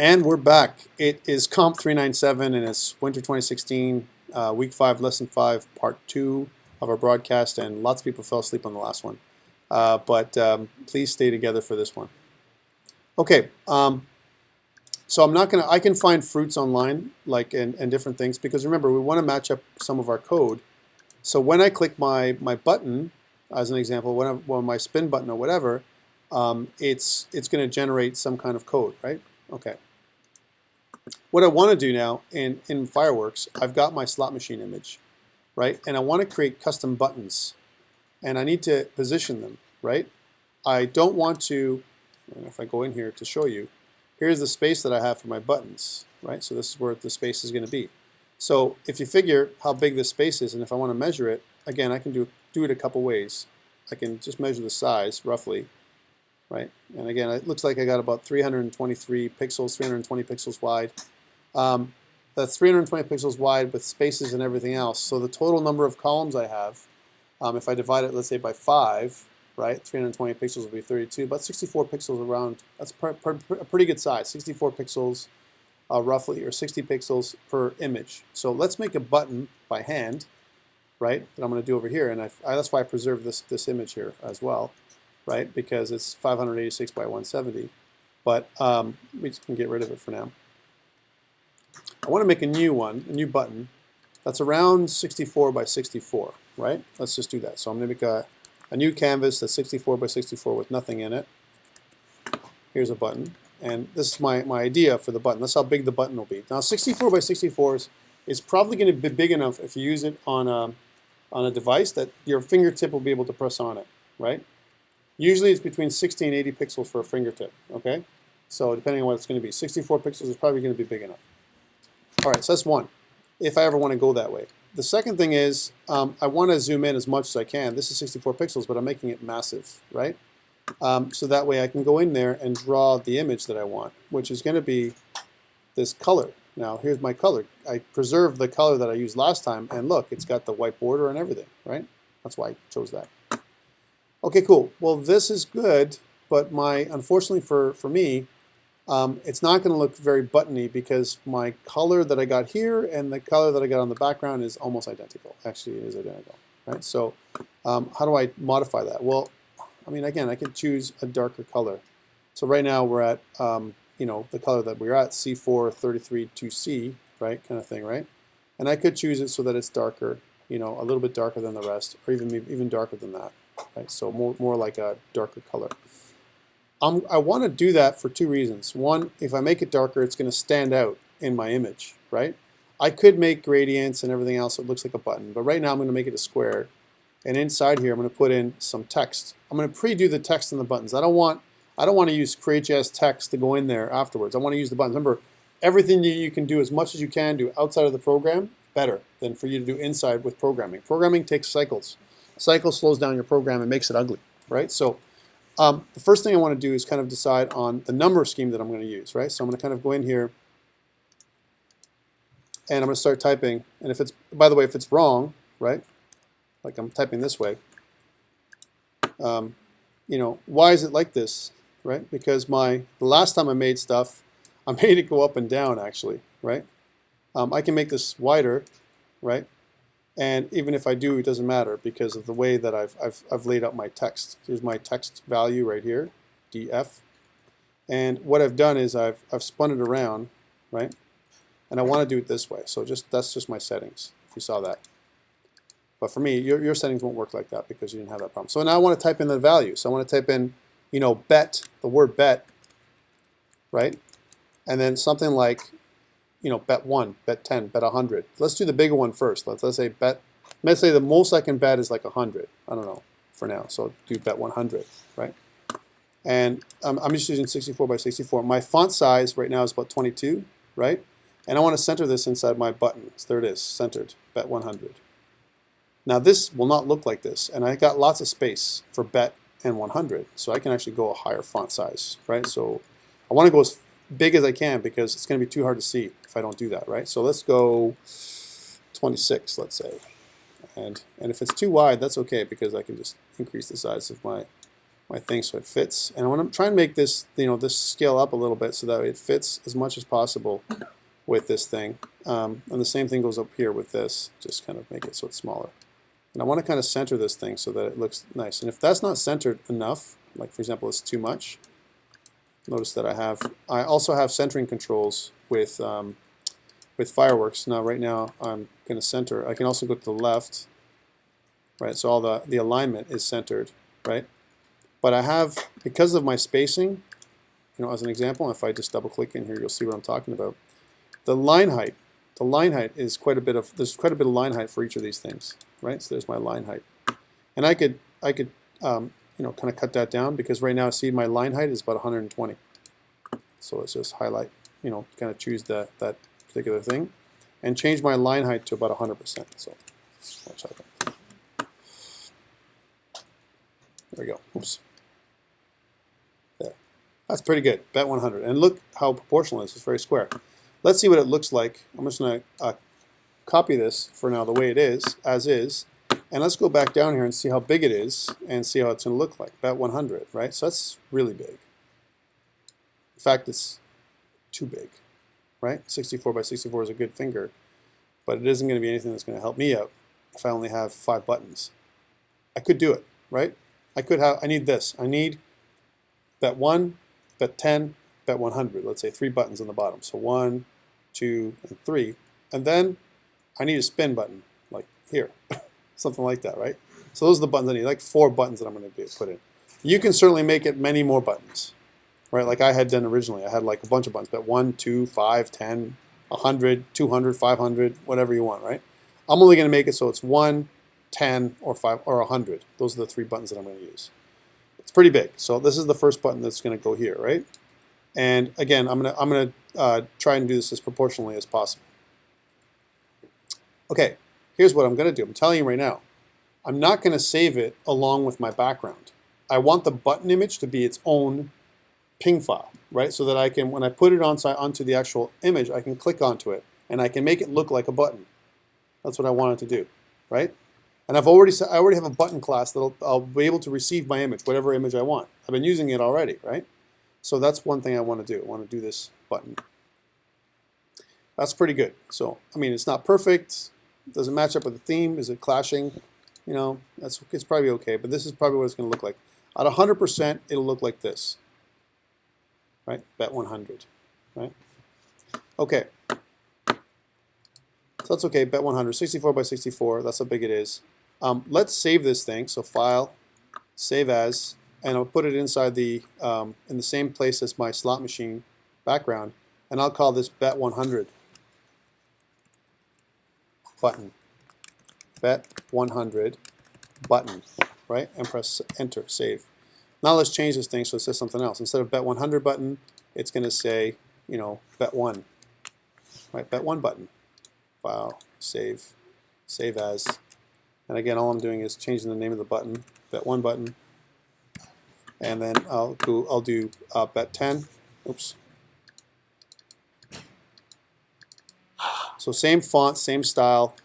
And we're back. It is COMP397 and it's winter 2016, week 5, lesson 5, part 2 of our broadcast, and lots of people fell asleep on the last one. But please stay together for this one. Okay, so I'm not going to, I can find fruits online like and different things, because remember, we want to match up some of our code. So when I click my button, as an example, when my spin button or whatever, it's going to generate some kind of code, right? Okay. What I want to do now in Fireworks, I've got my slot machine image, right? And I want to create custom buttons, and I need to position them, right? I don't want to, and if I go in here to show you, here's the space that I have for my buttons, right? So this is where the space is going to be. So if you figure how big this space is, and if I want to measure it, again, I can do it a couple ways. I can just measure the size roughly, right? And again, it looks like I got about 323 pixels, 320 pixels wide. That's 320 pixels wide with spaces and everything else. So the total number of columns I have, if I divide it, let's say, by 5, right, 320 pixels will be 32, but 64 pixels around, that's a pretty good size, 64 pixels roughly, or 60 pixels per image. So let's make a button by hand, right, that I'm going to do over here, and that's why I preserved this image here as well, right, because it's 586 by 170, but we can get rid of it for now. I want to make a new one, a new button, that's around 64 by 64, right? Let's just do that. So I'm going to make a new canvas that's 64 by 64 with nothing in it. Here's a button, and this is my idea for the button. That's how big the button will be. Now 64 by 64 is probably going to be big enough if you use it on a device that your fingertip will be able to press on it, right? Usually it's between 60 and 80 pixels for a fingertip, okay? So depending on what it's going to be, 64 pixels is probably going to be big enough. All right, so that's one, if I ever want to go that way. The second thing is I want to zoom in as much as I can. This is 64 pixels, but I'm making it massive, right? So that way I can go in there and draw the image that I want, which is going to be this color. Now, here's my color. I preserved the color that I used last time, and look, it's got the white border and everything, right? That's why I chose that. Okay, cool. Well, this is good, but unfortunately for me, it's not going to look very buttony because my color that I got here and the color that I got on the background is almost identical. Actually, it is identical, right? So how do I modify that? Well, I mean, again, I can choose a darker color. So right now we're at, the color that we're at, C433-2C, right, kind of thing, right? And I could choose it so that it's darker, a little bit darker than the rest, or even darker than that, right? So more like a darker color. I want to do that for two reasons. One, if I make it darker, it's going to stand out in my image, right? I could make gradients and everything else so it looks like a button, but right now I'm going to make it a square. And inside here, I'm going to put in some text. I'm going to pre-do the text in the buttons. I don't want to use CreateJS text to go in there afterwards. I want to use the buttons. Remember, everything that you can do as much as you can do outside of the program, better than for you to do inside with programming. Programming takes cycles. Cycle slows down your program and makes it ugly, right? So the first thing I want to do is kind of decide on the number scheme that I'm going to use, right? So I'm going to kind of go in here and I'm going to start typing. And if it's, by the way, if it's wrong, right, like I'm typing this way, why is it like this, right? Because the last time I made stuff, I made it go up and down actually, right? I can make this wider, right? And even if I do, it doesn't matter because of the way that I've laid out my text. Here's my text value right here, df. And what I've done is I've spun it around, right? And I want to do it this way. So that's just my settings, if you saw that. But for me, your settings won't work like that because you didn't have that problem. So now I want to type in the value. So I want to type in, bet, the word bet, right? And then something like, bet 1, bet 10, bet 100. Let's do the bigger one first. Let's say let's say the most I can bet is like 100. I don't know for now. So do bet 100, right? And I'm just using 64 by 64. My font size right now is about 22, right? And I want to center this inside my buttons. There it is, centered, bet 100. Now this will not look like this, and I got lots of space for bet and 100, so I can actually go a higher font size, right? So I want to go as big as I can because it's going to be too hard to see if I don't do that, right? So let's go 26, let's say, and if it's too wide, that's okay because I can just increase the size of my my thing so it fits. And I want to try and make this, this scale up a little bit so that it fits as much as possible with this thing. And the same thing goes up here with this, just kind of make it so it's smaller. And I want to kind of center this thing so that it looks nice. And if that's not centered enough, like for example it's too much, notice that I also have centering controls with Fireworks. Now right now I'm going to center. I can also go to the left, right? So all the alignment is centered, right? But I have, because of my spacing, as an example, if I just double click in here, you'll see what I'm talking about. The line height is quite a bit of, there's quite a bit of line height for each of these things, right? So there's my line height. And I could kind of cut that down, because right now, see, my line height is about 120. So let's just highlight, kind of choose that particular thing and change my line height to about 100%. So watch out. There we go. Oops. There. That's pretty good. Bet 100. And look how proportional it is. It's very square. Let's see what it looks like. I'm just going to copy this for now the way it is, as is. And let's go back down here and see how big it is and see how it's going to look like. Bet 100, right? So that's really big. In fact, it's too big, right? 64 by 64 is a good finger, but it isn't going to be anything that's going to help me out if I only have 5 buttons. I could do it, right? I need this. I need bet 1, bet 10, bet 100. Let's say 3 buttons on the bottom. So 1, 2, and 3. And then I need a spin button, like here. Something like that, right? So those are the buttons I need, like 4 buttons that I'm going to put in. You can certainly make it many more buttons, right? Like I had done originally. I had like a bunch of buttons, but 1, 2, 5, 10, 100, 200, 500, whatever you want, right? I'm only going to make it so it's 1, 10, or 5, or 100. Those are the 3 buttons that I'm going to use. It's pretty big. So this is the first button that's going to go here, right? And again, I'm going to try and do this as proportionally as possible. Okay. Here's what I'm going to do. I'm telling you right now, I'm not going to save it along with my background. I want the button image to be its own ping file, right? So that I can, when I put it onto the actual image, I can click onto it and I can make it look like a button. That's what I want it to do, right? And I already have a button class that I'll be able to receive my image, whatever image I want. I've been using it already, right? So that's one thing I want to do. I want to do this button. That's pretty good. So, I mean, it's not perfect. Does it match up with the theme? Is it clashing? It's probably okay, but this is probably what it's going to look like. At 100%, it'll look like this, right? Bet 100, right? Okay. So that's okay, bet 100, 64 by 64, that's how big it is. Let's save this thing, so File, Save As, and I'll put it inside in the same place as my slot machine background, and I'll call this bet 100. Button, bet 100 button, right? And press enter, save. Now let's change this thing so it says something else. Instead of bet 100 button, it's going to say, bet 1, right? Bet 1 button. File, save, save as. And again, all I'm doing is changing the name of the button, bet 1 button. And then I'll do bet 10. Oops. So same font, same style,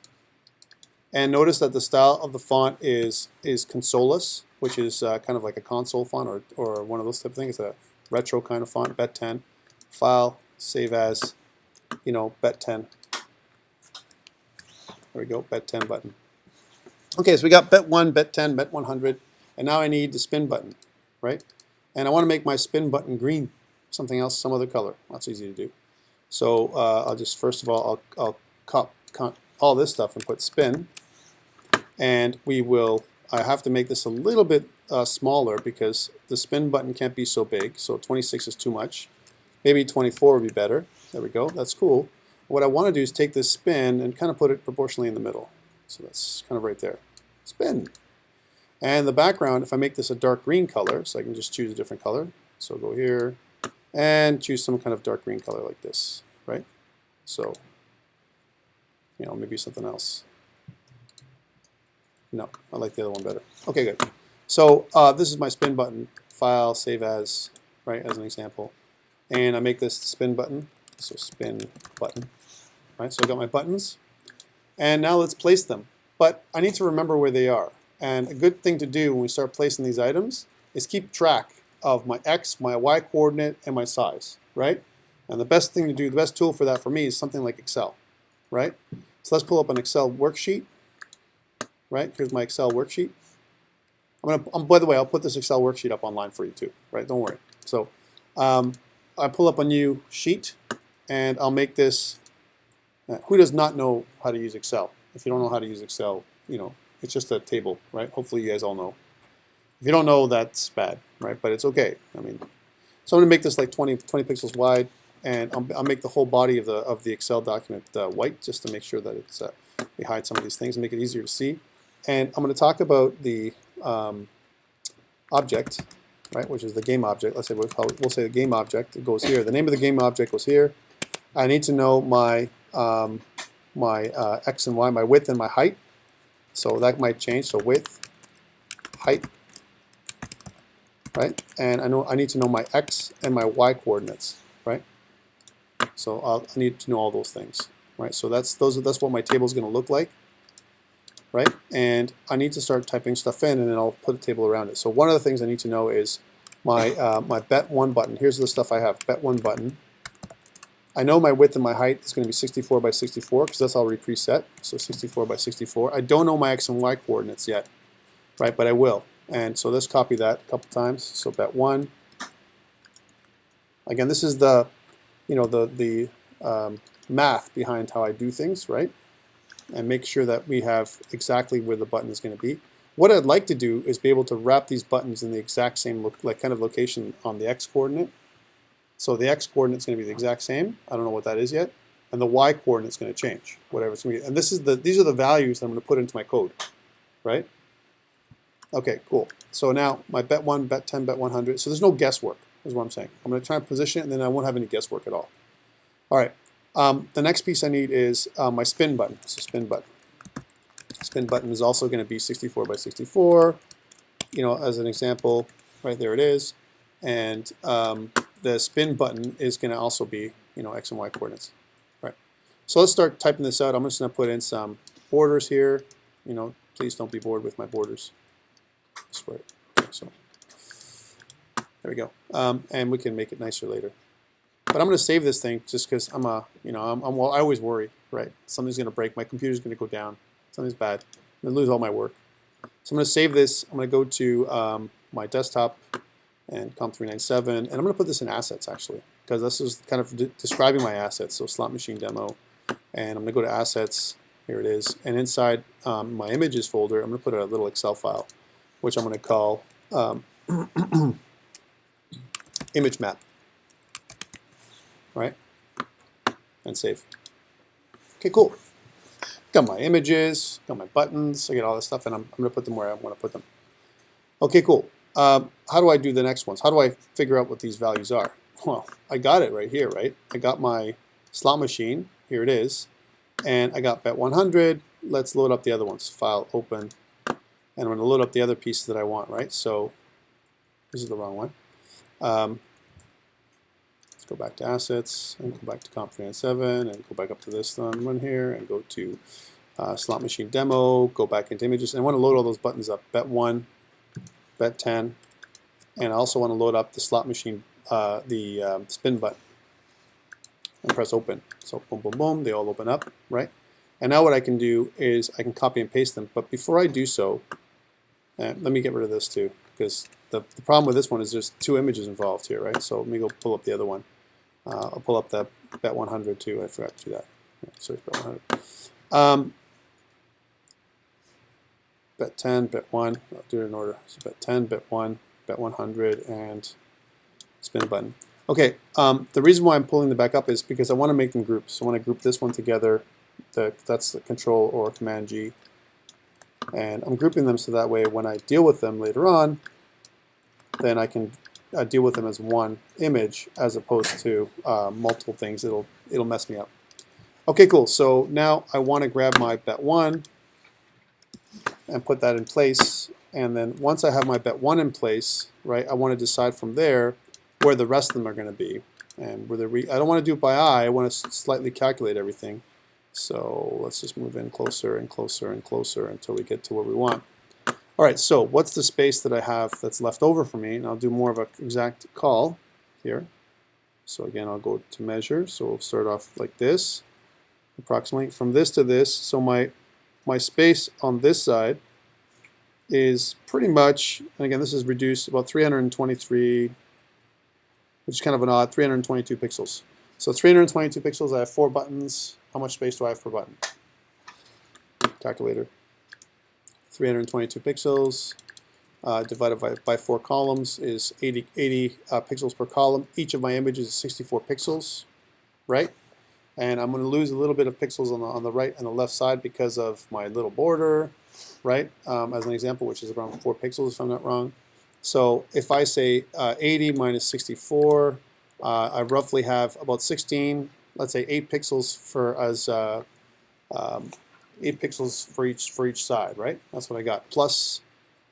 and notice that the style of the font is Consolus, which is kind of like a console font or one of those type of things. It's a retro kind of font. Bet 10, File, Save As, bet 10. There we go, bet 10 button. Okay, so we got bet 1, bet 10, bet 100, and now I need the spin button, right? And I want to make my spin button green, something else, some other color. That's easy to do. So I'll just, first of all, I'll copy all this stuff and put spin. And I have to make this a little bit smaller because the spin button can't be so big. So 26 is too much. Maybe 24 would be better. There we go. That's cool. What I want to do is take this spin and kind of put it proportionally in the middle. So that's kind of right there. Spin. And the background, if I make this a dark green color, so I can just choose a different color. So go here and choose some kind of dark green color like this, right? So, maybe something else. No, I like the other one better. Okay, good. So this is my spin button. File, Save As, right, as an example. And I make this the spin button. So spin button, right? So I got my buttons. And now let's place them. But I need to remember where they are. And a good thing to do when we start placing these items is keep track of my X, my Y coordinate, and my size, right? And the best thing to do, the best tool for that for me is something like Excel, right? So let's pull up an Excel worksheet, right? Here's my Excel worksheet. By the way, I'll put this Excel worksheet up online for you too, right? Don't worry. So I pull up a new sheet, and I'll make this. Who does not know how to use Excel? If you don't know how to use Excel, you know, it's just a table, right? Hopefully you guys all know. If you don't know, that's bad, right? But it's okay. I mean, so I'm going to make this like 20 pixels wide, and I'll make the whole body of the Excel document white, just to make sure that it's we hide some of these things and make it easier to see. And I'm going to talk about the object, right, which is the game object. Let's say we'll say the game object. It goes here. The name of the game object goes here. I need to know my X and Y, my width and my height. So that might change. So width, height, right? And I need to know my X and my Y coordinates, right? So I need to know all those things, right? So that's what my table is going to look like, right? And I need to start typing stuff in, and then I'll put a table around it. So one of the things I need to know is my my bet1 button. Here's the stuff I have. Bet1 button. I know my width and my height is going to be 64 by 64 because that's already preset. So 64 by 64. I don't know my X and Y coordinates yet, right? But I will. And so let's copy that a couple times. So bet1. Again, this is the, you know, the math behind how I do things, right? And make sure that we have exactly where the button is going to be. What I'd like to do is be able to wrap these buttons in the exact same kind of location on the X coordinate. So the X coordinate is going to be the exact same. I don't know what that is yet. And the Y coordinate is going to change, whatever it's going to be. And these are the values that I'm going to put into my code, right? Okay, cool. So now my bet 1, bet 10, bet 100. So there's no guesswork, is what I'm saying. I'm going to try and position it, and then I won't have any guesswork at all. All right. The next piece I need is my spin button. So spin button. Spin button is also going to be 64 by 64. You know, as an example, right there it is. And the spin button is going to also be, you know, X and Y coordinates. Right. So let's start typing this out. I'm just going to put in some borders here. You know, please don't be bored with my borders. Okay, so there we go. And we can make it nicer later. But I'm going to save this thing just because I always worry, right? Something's going to break. My computer's going to go down. Something's bad. I'm going to lose all my work. So I'm going to save this. I'm going to go to my desktop and COMP397, and I'm going to put this in assets actually, because this is kind of describing my assets. So slot machine demo, and I'm going to go to assets. Here it is, and inside my images folder, I'm going to put a little Excel file, which I'm going to call image map, right? And save. Okay, cool. Got my images, got my buttons, I got all this stuff, and I'm going to put them where I want to put them. Okay, cool. How do I do the next ones? How do I figure out what these values are? Well, I got it right here, right? I got my slot machine. Here it is. And I got bet 100. Let's load up the other ones. File, open. And I'm going to load up the other pieces that I want, right? So this is the wrong one. Let's go back to assets and go back to COMP397 and go back up to this one here and go to slot machine demo, go back into images. And I want to load all those buttons up. Bet 1. Bet 10, and I also want to load up the slot machine, the spin button, and press open. So boom, boom, boom, they all open up, right? And now what I can do is I can copy and paste them. But before I do so, let me get rid of this too, because the problem with this one is there's two images involved here, right? So let me go pull up the other one. I'll pull up the bet 100 too. I forgot to do that. Search bet 100. Bet 10, bet 1, I'll do it in order. So bet 10, bet 1, bet 100, and spin button. Okay, the reason why I'm pulling them back up is because I want to make them groups. So I want to group this one together. That's the Control or Command G. And I'm grouping them so that way when I deal with them later on, then I can deal with them as one image as opposed to multiple things. It'll mess me up. Okay, cool. So now I want to grab my bet 1 and put that in place, and then once I have my bet 1 in place, right, I want to decide from there where the rest of them are going to be, and where I don't want to do it by eye. I want to slightly calculate everything. So let's just move in closer and closer and closer until we get to where we want. All right, so what's the space that I have that's left over for me? And I'll do more of an exact call here. So again, I'll go to measure. So we'll start off like this, approximately from this to this. So my space on this side is pretty much, and again, this is reduced about 323, which is kind of an odd, 322 pixels. So 322 pixels, I have 4 buttons. How much space do I have per button? Calculator. 322 pixels divided by 4 columns is 80 pixels per column. Each of my images is 64 pixels, right? And I'm going to lose a little bit of pixels on the right and the left side because of my little border, right? As an example, which is around 4 pixels if I'm not wrong. So if I say 80 minus 64, I roughly have about 16, let's say 8 pixels for 8 pixels for each side, right? That's what I got. Plus,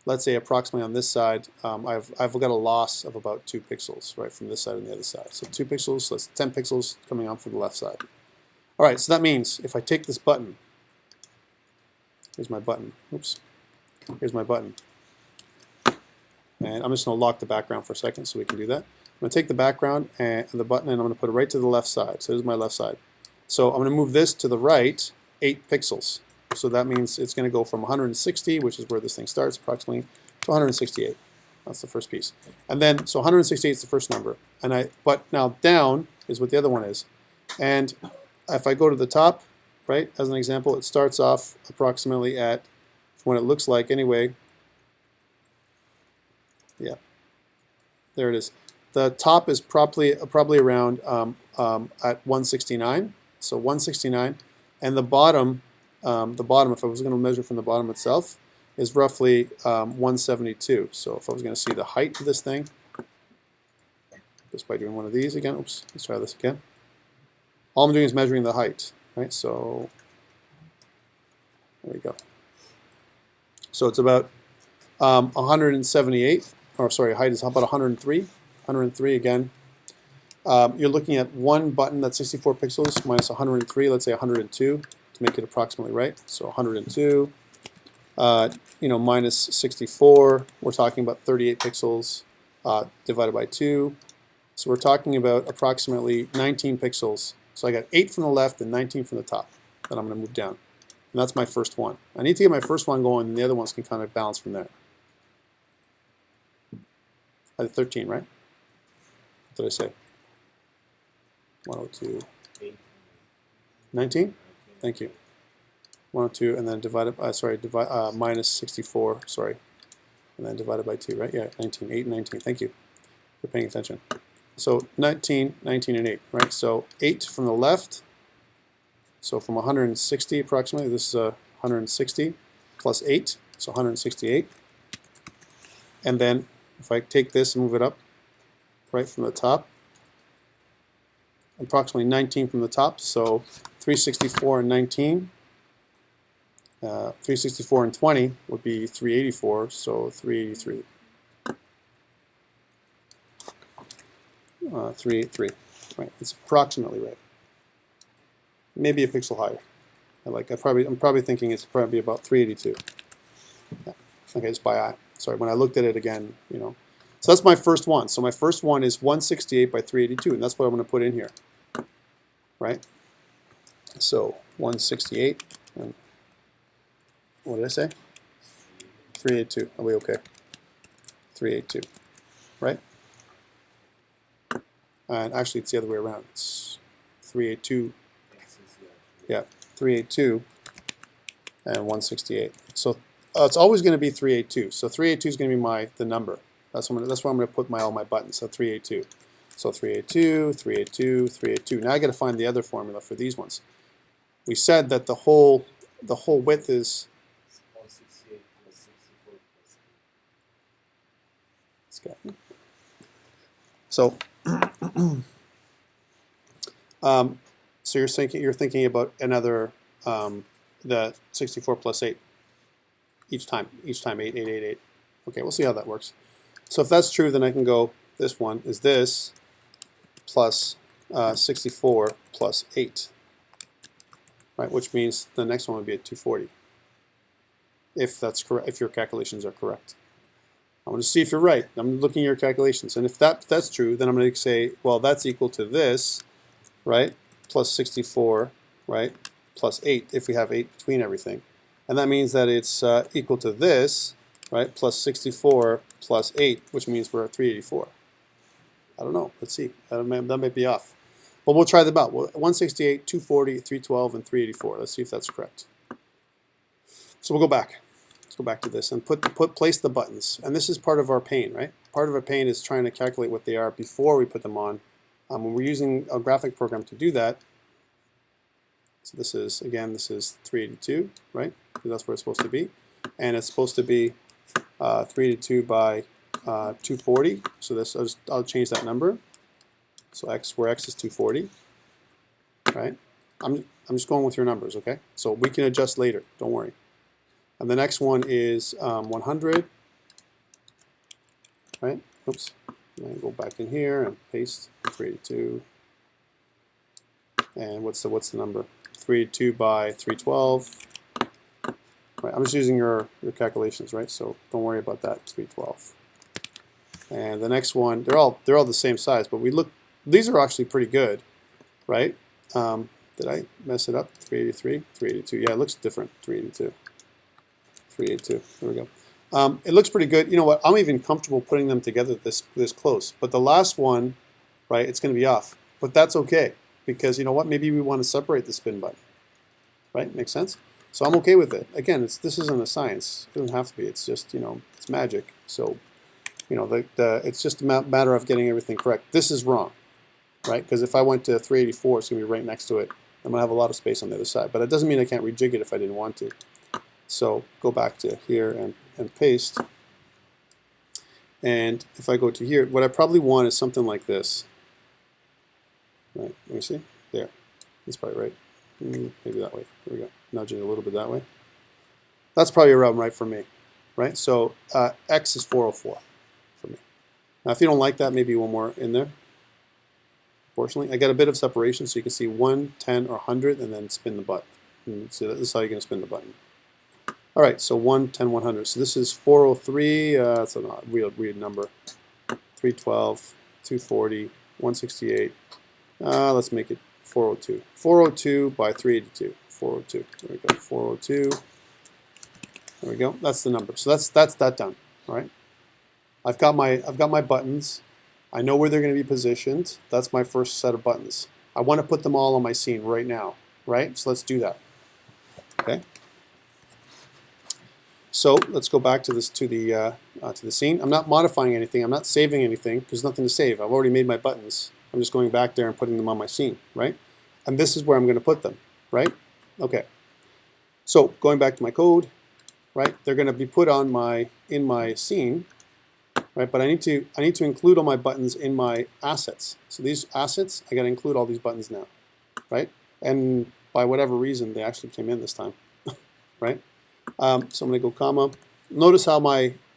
let's say approximately on this side, I've got a loss of about 2 pixels, right, from this side and the other side. So 2 pixels, so that's 10 pixels coming on from the left side. All right, so that means if I take this button, here's my button. Oops, here's my button. And I'm just going to lock the background for a second so we can do that. I'm going to take the background and the button and I'm going to put it right to the left side. So here's my left side. So I'm going to move this to the right 8 pixels. So that means it's going to go from 160, which is where this thing starts approximately, to 168. That's the first piece. And then, so 168 is the first number. But now down is what the other one is. And if I go to the top, right, as an example, it starts off approximately at, when it looks like anyway, yeah, there it is. The top is probably around at 169, so 169, and the bottom, if I was going to measure from the bottom itself, is roughly 172. So if I was going to see the height of this thing, just by doing one of these again, oops, let's try this again. All I'm doing is measuring the height, right? So there we go. So it's about 178, or sorry, height is about 103. 103 again. You're looking at one button that's 64 pixels minus 103, let's say 102 to make it approximately right. So 102, minus 64, we're talking about 38 pixels divided by 2. So we're talking about approximately 19 pixels. So I got 8 from the left and 19 from the top that I'm going to move down. And that's my first one. I need to get my first one going, and the other ones can kind of balance from there. I had 13, right? What did I say? 102. 19? Thank you. 102, and then divided by, minus 64, sorry. And then divided by 2, right? Yeah, 19, 8 and 19. Thank you for paying attention. So 19, 19, and 8, right? So 8 from the left. So from 160 approximately, this is 160 plus 8, so 168. And then if I take this and move it up right from the top, approximately 19 from the top, so 364 and 19. 364 and 20 would be 384, so 383. 383, right? It's approximately right. Maybe a pixel higher. I'm probably thinking it's probably about 382. Yeah. Okay, it's by eye. Sorry, when I looked at it again, So that's my first one. So my first one is 168 by 382, and that's what I'm going to put in here, right? So 168, and what did I say? 382. Are we okay? 382, right? And actually, it's the other way around. It's 382. Yeah, 382 and 168. So it's always going to be 382. So 382 is going to be the number. That's where I'm going to put all my buttons. So 382. So 382, 382, 382. Now I got to find the other formula for these ones. We said that the whole width is 168 plus 64 plus. So so you're thinking about another the 64 plus 8 each time 8, 8, 8, 8. Okay, we'll see how that works. So if that's true, then I can go, this one is this plus 64 plus 8, right? Which means the next one would be at 240. if that's correct, if your calculations are correct. I want to see if you're right. I'm looking at your calculations, and if that's true, then I'm going to say, well, that's equal to this, right, plus 64, right, plus 8, if we have 8 between everything. And that means that it's equal to this, right, plus 64 plus 8, which means we're at 384. I don't know. Let's see. That might be off. But we'll try them out. 168, 240, 312, and 384. Let's see if that's correct. So we'll go back. Let's go back to this and place the buttons. And this is part of our pain, right? Part of our pain is trying to calculate what they are before we put them on. When we're using a graphic program to do that, so this is, again, this is 382, right? Because that's where it's supposed to be. And it's supposed to be 382 by 240. So this, I'll change that number. So where x is 240, right? I'm just going with your numbers, okay? So we can adjust later, don't worry. And the next one is 100, right? Oops. And go back in here and paste 382. And what's the number? 382 by 312. Right. I'm just using your calculations, right? So don't worry about that. 312. And the next one, they're all the same size, but these are actually pretty good, right? Did I mess it up? 383, 382. Yeah, it looks different. 382. 382. There we go. It looks pretty good. You know what? I'm even comfortable putting them together this close. But the last one, right, it's going to be off. But that's okay, because you know what? Maybe we want to separate the spin button. Right? Makes sense? So I'm okay with it. Again, this isn't a science. It doesn't have to be. It's just, it's magic. So, it's just a matter of getting everything correct. This is wrong, right? Because if I went to 384, it's going to be right next to it. I'm going to have a lot of space on the other side. But it doesn't mean I can't rejig it if I didn't want to. So go back to here and paste. And if I go to here, what I probably want is something like this. Right, let me see. There. That's probably right. Maybe that way. There we go. Nudge it a little bit that way. That's probably around right for me. Right? So X is 404 for me. Now if you don't like that, maybe one more in there. Fortunately, I got a bit of separation so you can see 1, 10, or 100 and then spin the button. And so this is how you're going to spin the button. All right, so 1, 10, 100. So this is 403. That's a weird number. 312, 240, 168. Let's make it 402. 402 by 382. 402. There we go. 402. There we go. That's the number. So that's that done. All right. I've got my buttons. I know where they're going to be positioned. That's my first set of buttons. I want to put them all on my scene right now. Right. So let's do that. Okay. So let's go back to the scene. I'm not modifying anything. I'm not saving anything. There's nothing to save. I've already made my buttons. I'm just going back there and putting them on my scene, right? And this is where I'm going to put them, right? Okay. So going back to my code, right? They're going to be put on in my scene, right? But I need to include all my buttons in my assets. So these assets, I got to include all these buttons now, right? And by whatever reason, they actually came in this time, right? So I'm going to go comma. Notice how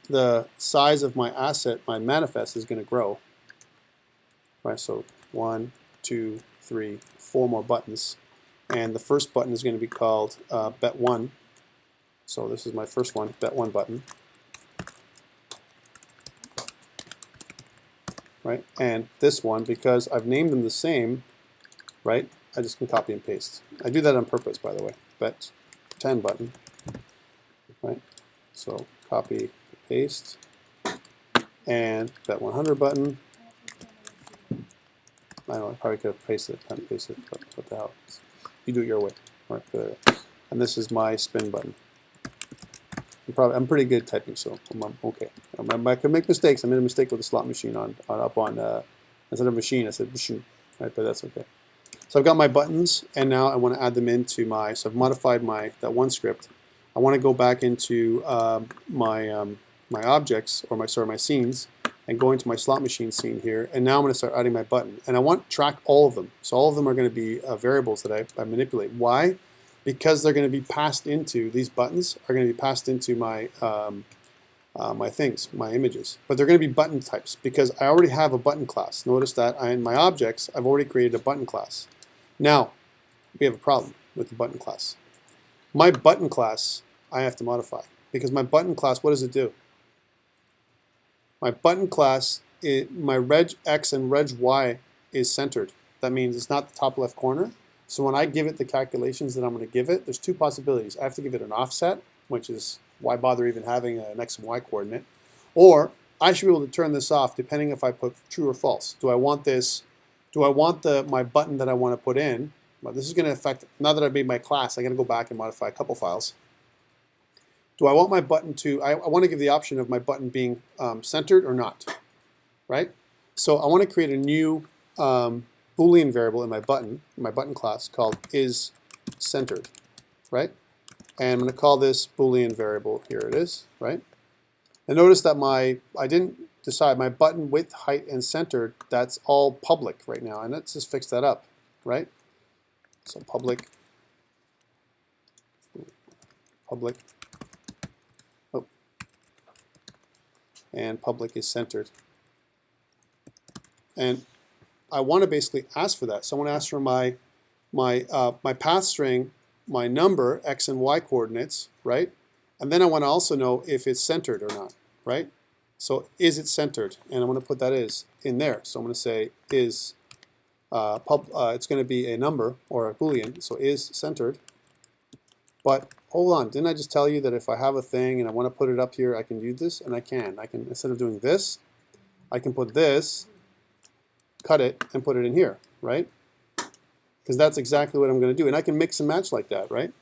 the size of my asset, my manifest, is going to grow. Right, so 1, 2, 3, 4 more buttons, and the first button is going to be called bet1. So this is my first one, bet1 button. Right, and this one, because I've named them the same, right? I just can copy and paste. I do that on purpose, by the way. Bet10 button. Right, so copy, paste, and bet100 button. I know I probably could have pasted it, but what the hell? You do it your way. Right there. And this is my spin button. I'm pretty good typing, so I'm okay. I could make mistakes. I made a mistake with the slot machine instead of machine, I said machine. Right, but that's okay. So I've got my buttons, and now I want to add them into so I've modified that one script. I want to go back into my objects, or my scenes, and go into my slot machine scene here, and now I'm going to start adding my button. And I want to track all of them. So all of them are going to be variables that I manipulate. Why? Because they're going to be passed into, these buttons are going to be passed into my my things, my images. But they're going to be button types, because I already have a button class. Notice that in my objects, I've already created a button class. Now, we have a problem with the button class. My button class, I have to modify, because my button class, what does it do? My button class, my reg X and reg Y is centered. That means it's not the top left corner. So when I give it the calculations that I'm going to give it, there's two possibilities. I have to give it an offset, which is why bother even having an X and Y coordinate, or I should be able to turn this off depending if I put true or false. Do I want this? Do I want my button that I want to put in? Well, this is going to affect, now that I've made my class, I got to go back and modify a couple files. Do I want my button to, I want to give the option of my button being centered or not, right? So I want to create a new Boolean variable in my button class called isCentered, right? And I'm going to call this Boolean variable, here it is, right? And notice that I didn't decide my button width, height, and centered, that's all public right now. And let's just fix that up, right? So public, oh, and public is centered. And I want to basically ask for that. So I want to ask for my path string, my number, X and Y coordinates, right? And then I want to also know if it's centered or not, right? So is it centered? And I'm going to put that is in there. So I'm going to say is, it's going to be a number or a Boolean, so is centered. But hold on, didn't I just tell you that if I have a thing and I want to put it up here, I can do this? And I can, instead of doing this, I can put this, cut it, and put it in here, right? Because that's exactly what I'm going to do. And I can mix and match like that, right?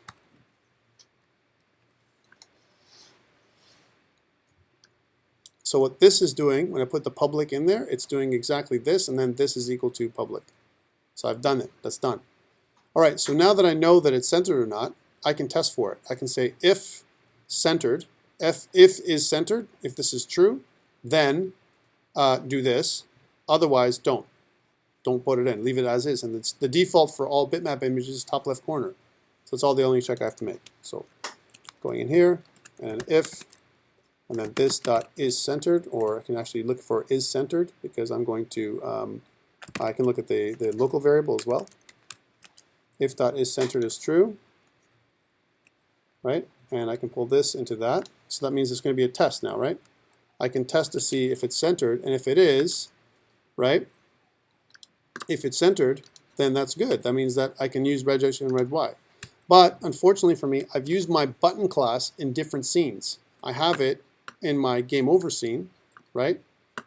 So what this is doing, when I put the public in there, it's doing exactly this, and then this is equal to public. So I've done it. That's done. All right, so now that I know that it's centered or not, I can test for it. I can say if centered, if is centered, if this is true, then do this. Otherwise, don't. Don't put it in. Leave it as is. And it's the default for all bitmap images is top left corner. So it's all the only check I have to make. So going in here, and if, and then this dot is centered, or I can actually look for is centered because I'm going to, I can look at the local variable as well. If dot is centered is true, right? And I can pull this into that. So that means it's going to be a test now, right? I can test to see if it's centered, and if it is, right? If it's centered, then that's good. That means that I can use reg X and reg Y. But unfortunately for me, I've used my button class in different scenes. I have it in my game over scene, right?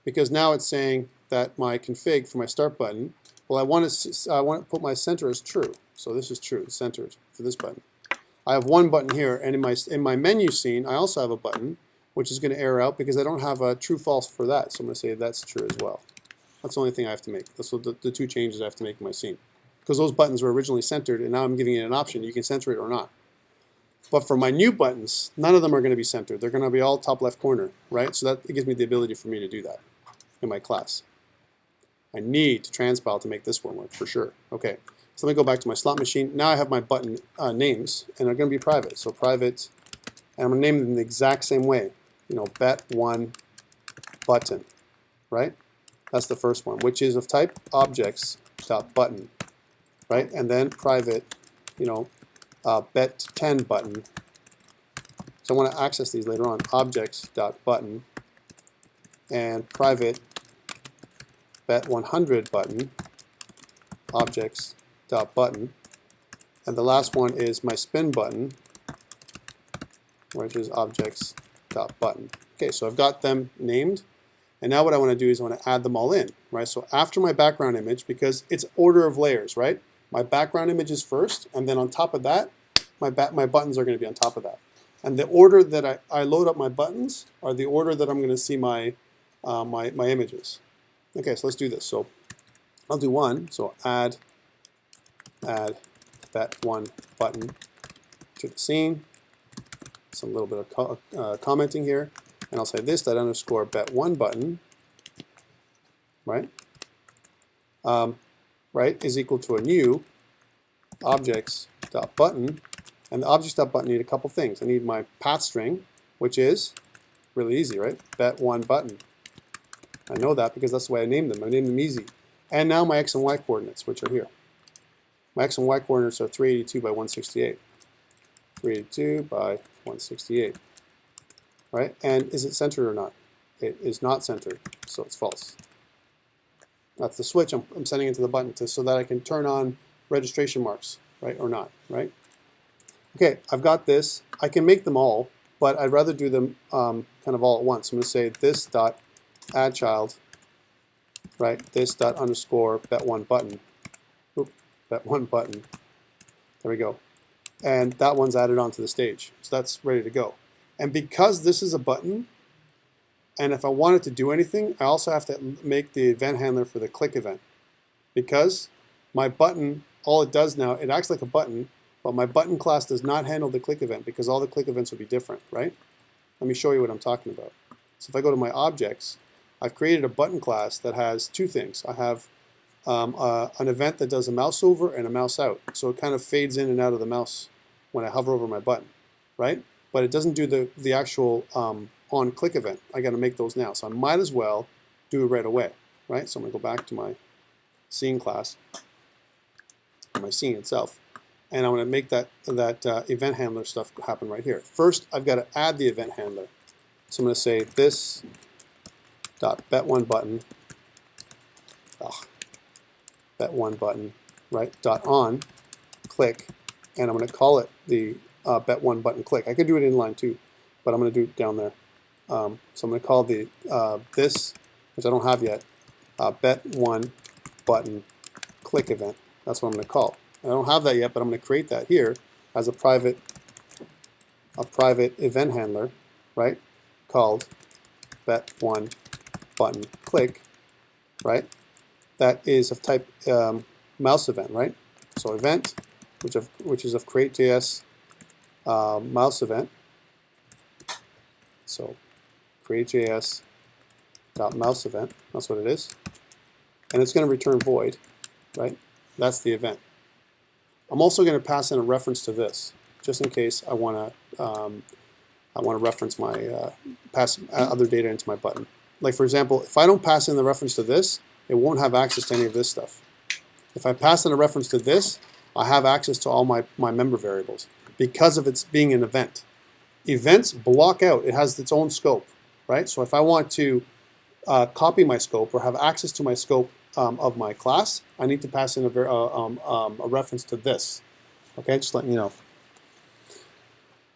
Because now it's saying that my config for my start button, well, I want to put my center as true. So this is true, it's centered for this button. I have one button here, and in my menu scene, I also have a button, which is going to error out because I don't have a true false for that. So I'm going to say that's true as well. That's the only thing I have to make. That's what the two changes I have to make in my scene. Because those buttons were originally centered, and now I'm giving it an option. You can center it or not. But for my new buttons, none of them are going to be centered. They're going to be all top left corner, right? So that gives me the ability for me to do that in my class. I need to transpile to make this one work for sure. Okay, so let me go back to my slot machine. Now I have my button names, and they're going to be private. So private, and I'm going to name them the exact same way. You know, bet1 button, right? That's the first one, which is of type objects.button, right? And then private, you know, bet10 button. So I want to access these later on. Objects.button and private bet100 button, objects.button. And the last one is my spin button, which is objects.button. Okay, so I've got them named. And now what I want to do is I want to add them all in, right? So after my background image, because it's order of layers, right? My background image is first, and then on top of that, my buttons are going to be on top of that. And the order that I load up my buttons are the order that I'm going to see my images. Okay, so let's do this. So I'll do one. So add that one button to the scene. Some little bit of commenting here. And I'll say this, that underscore bet1 button, right? Right, is equal to a new objects.button. And the objects.button need a couple things. I need my path string, which is really easy, right? Bet1 button. I know that because that's the way I named them. I named them easy. And now my X and Y coordinates, which are here. My X and Y coordinates are 382 by 168. 382 by 168. right? And is it centered or not? It is not centered, so it's false. That's the switch I'm sending into the button so that I can turn on registration marks, right, or not, right? Okay, I've got this. I can make them all, but I'd rather do them kind of all at once. I'm going to say this dot add child, right? This dot underscore bet1 button. Oop, bet1 button. There we go. And that one's added onto the stage, so that's ready to go. And because this is a button, and if I want it to do anything, I also have to make the event handler for the click event. Because my button, all it does now, it acts like a button, but my button class does not handle the click event because all the click events will be different, right? Let me show you what I'm talking about. So if I go to my objects, I've created a button class that has two things. I have an event that does a mouse over and a mouse out. So it kind of fades in and out of the mouse when I hover over my button, right? But it doesn't do the actual on click event. I got to make those now. So I might as well do it right away, right? So I'm going to go back to my scene class, my scene itself, and I'm going to make that event handler stuff happen right here. First, I've got to add the event handler. So I'm going to say this dot bet1 button, bet1 button, right? Dot on click, and I'm going to call it the bet1 button click. I could do it inline too, but I'm going to do it down there. So I'm going to call the this, which I don't have yet, bet1 button click event. That's what I'm going to call. I don't have that yet, but I'm going to create that here as a private event handler, right? Called bet1 button click, right? That is of type mouse event, right? So event, which is of create.js mouse event. So create.js mouse event. That's what it is, and it's going to return void, right? That's the event. I'm also going to pass in a reference to this, just in case I want to reference my pass other data into my button. Like for example, if I don't pass in the reference to this, it won't have access to any of this stuff. If I pass in a reference to this, I have access to all my member variables because of its being an event. Events block out. It has its own scope, right? So if I want to copy my scope or have access to my scope of my class, I need to pass in a reference to this. Okay, just letting you know.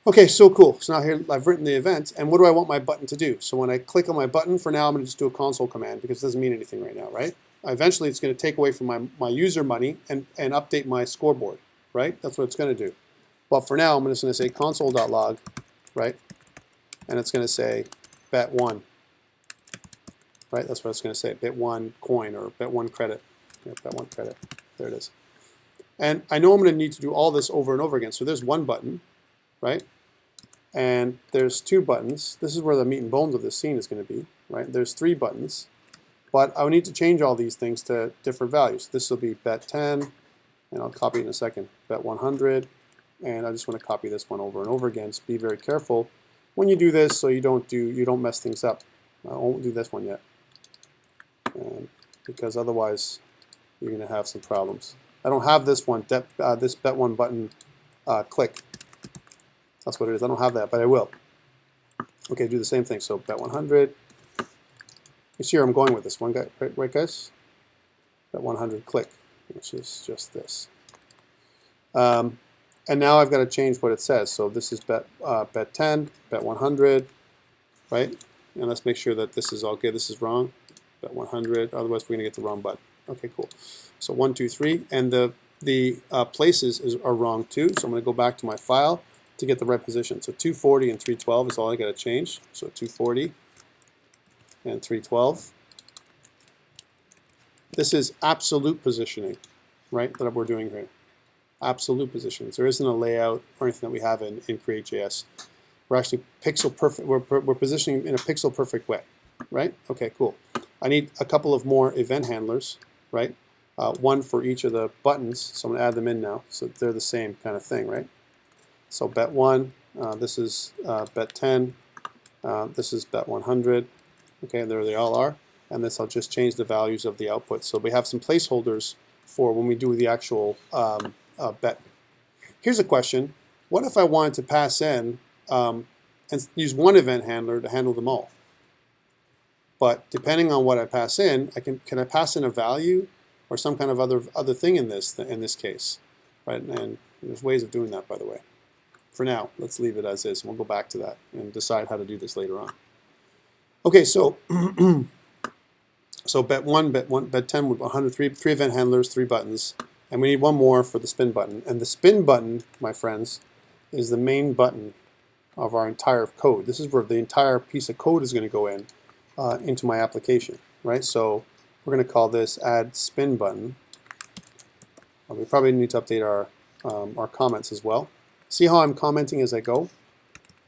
Okay, so cool. So now here I've written the event, and what do I want my button to do? So when I click on my button, for now I'm going to just do a console command because it doesn't mean anything right now, right? Eventually it's going to take away from my user money and update my scoreboard, right? That's what it's going to do. But for now I'm just going to say console.log, right? And it's going to say bet1. Right, that's what it's going to say, bet1 coin or bet1 credit. Yeah, bet1 credit, there it is. And I know I'm going to need to do all this over and over again. So there's one button, right? And there's two buttons. This is where the meat and bones of this scene is going to be, right? There's three buttons, but I will need to change all these things to different values. This will be bet10, and I'll copy it in a second, bet100, and I just want to copy this one over and over again. So be very careful when you do this so you don't mess things up. I won't do this one yet. Because otherwise you're going to have some problems. I don't have this one, this bet1 button click. That's what it is. I don't have that, but I will. Okay, do the same thing. So bet100. You see where I'm going with this one, right guys? Bet100 click, which is just this. And now I've got to change what it says. So this is bet10, bet100, right? And let's make sure that this is all good. This is wrong. Bet100, otherwise we're going to get the wrong button. Okay, cool. So 1, 2, 3, and the places are wrong too. So I'm going to go back to my file to get the right position. So 240 and 312 is all I got to change. So 240 and 312. This is absolute positioning, right? That we're doing here. Absolute positions. There isn't a layout or anything that we have in Create.js. We're actually pixel perfect. We're positioning in a pixel perfect way, right? Okay, cool. I need a couple of more event handlers, right? One for each of the buttons, so I'm going to add them in now, so they're the same kind of thing, right? So bet1, this is bet10, this is bet100, okay, there they all are, and this I'll just change the values of the output. So we have some placeholders for when we do the actual bet. Here's a question: what if I wanted to pass in and use one event handler to handle them all. But depending on what I pass in, can I pass in a value or some kind of other thing in this case, right? And there's ways of doing that, by the way. For now, let's leave it as is. We'll go back to that and decide how to do this later on. Okay, so so bet 10 with 103 three event handlers, 3 buttons, and we need one more for the spin button. And the spin button, my friends, is the main button of our entire code. This is where the entire piece of code is going to go in into my application, right? So we're going to call this add spin button. We probably need to update our comments as well. See how I'm commenting as I go,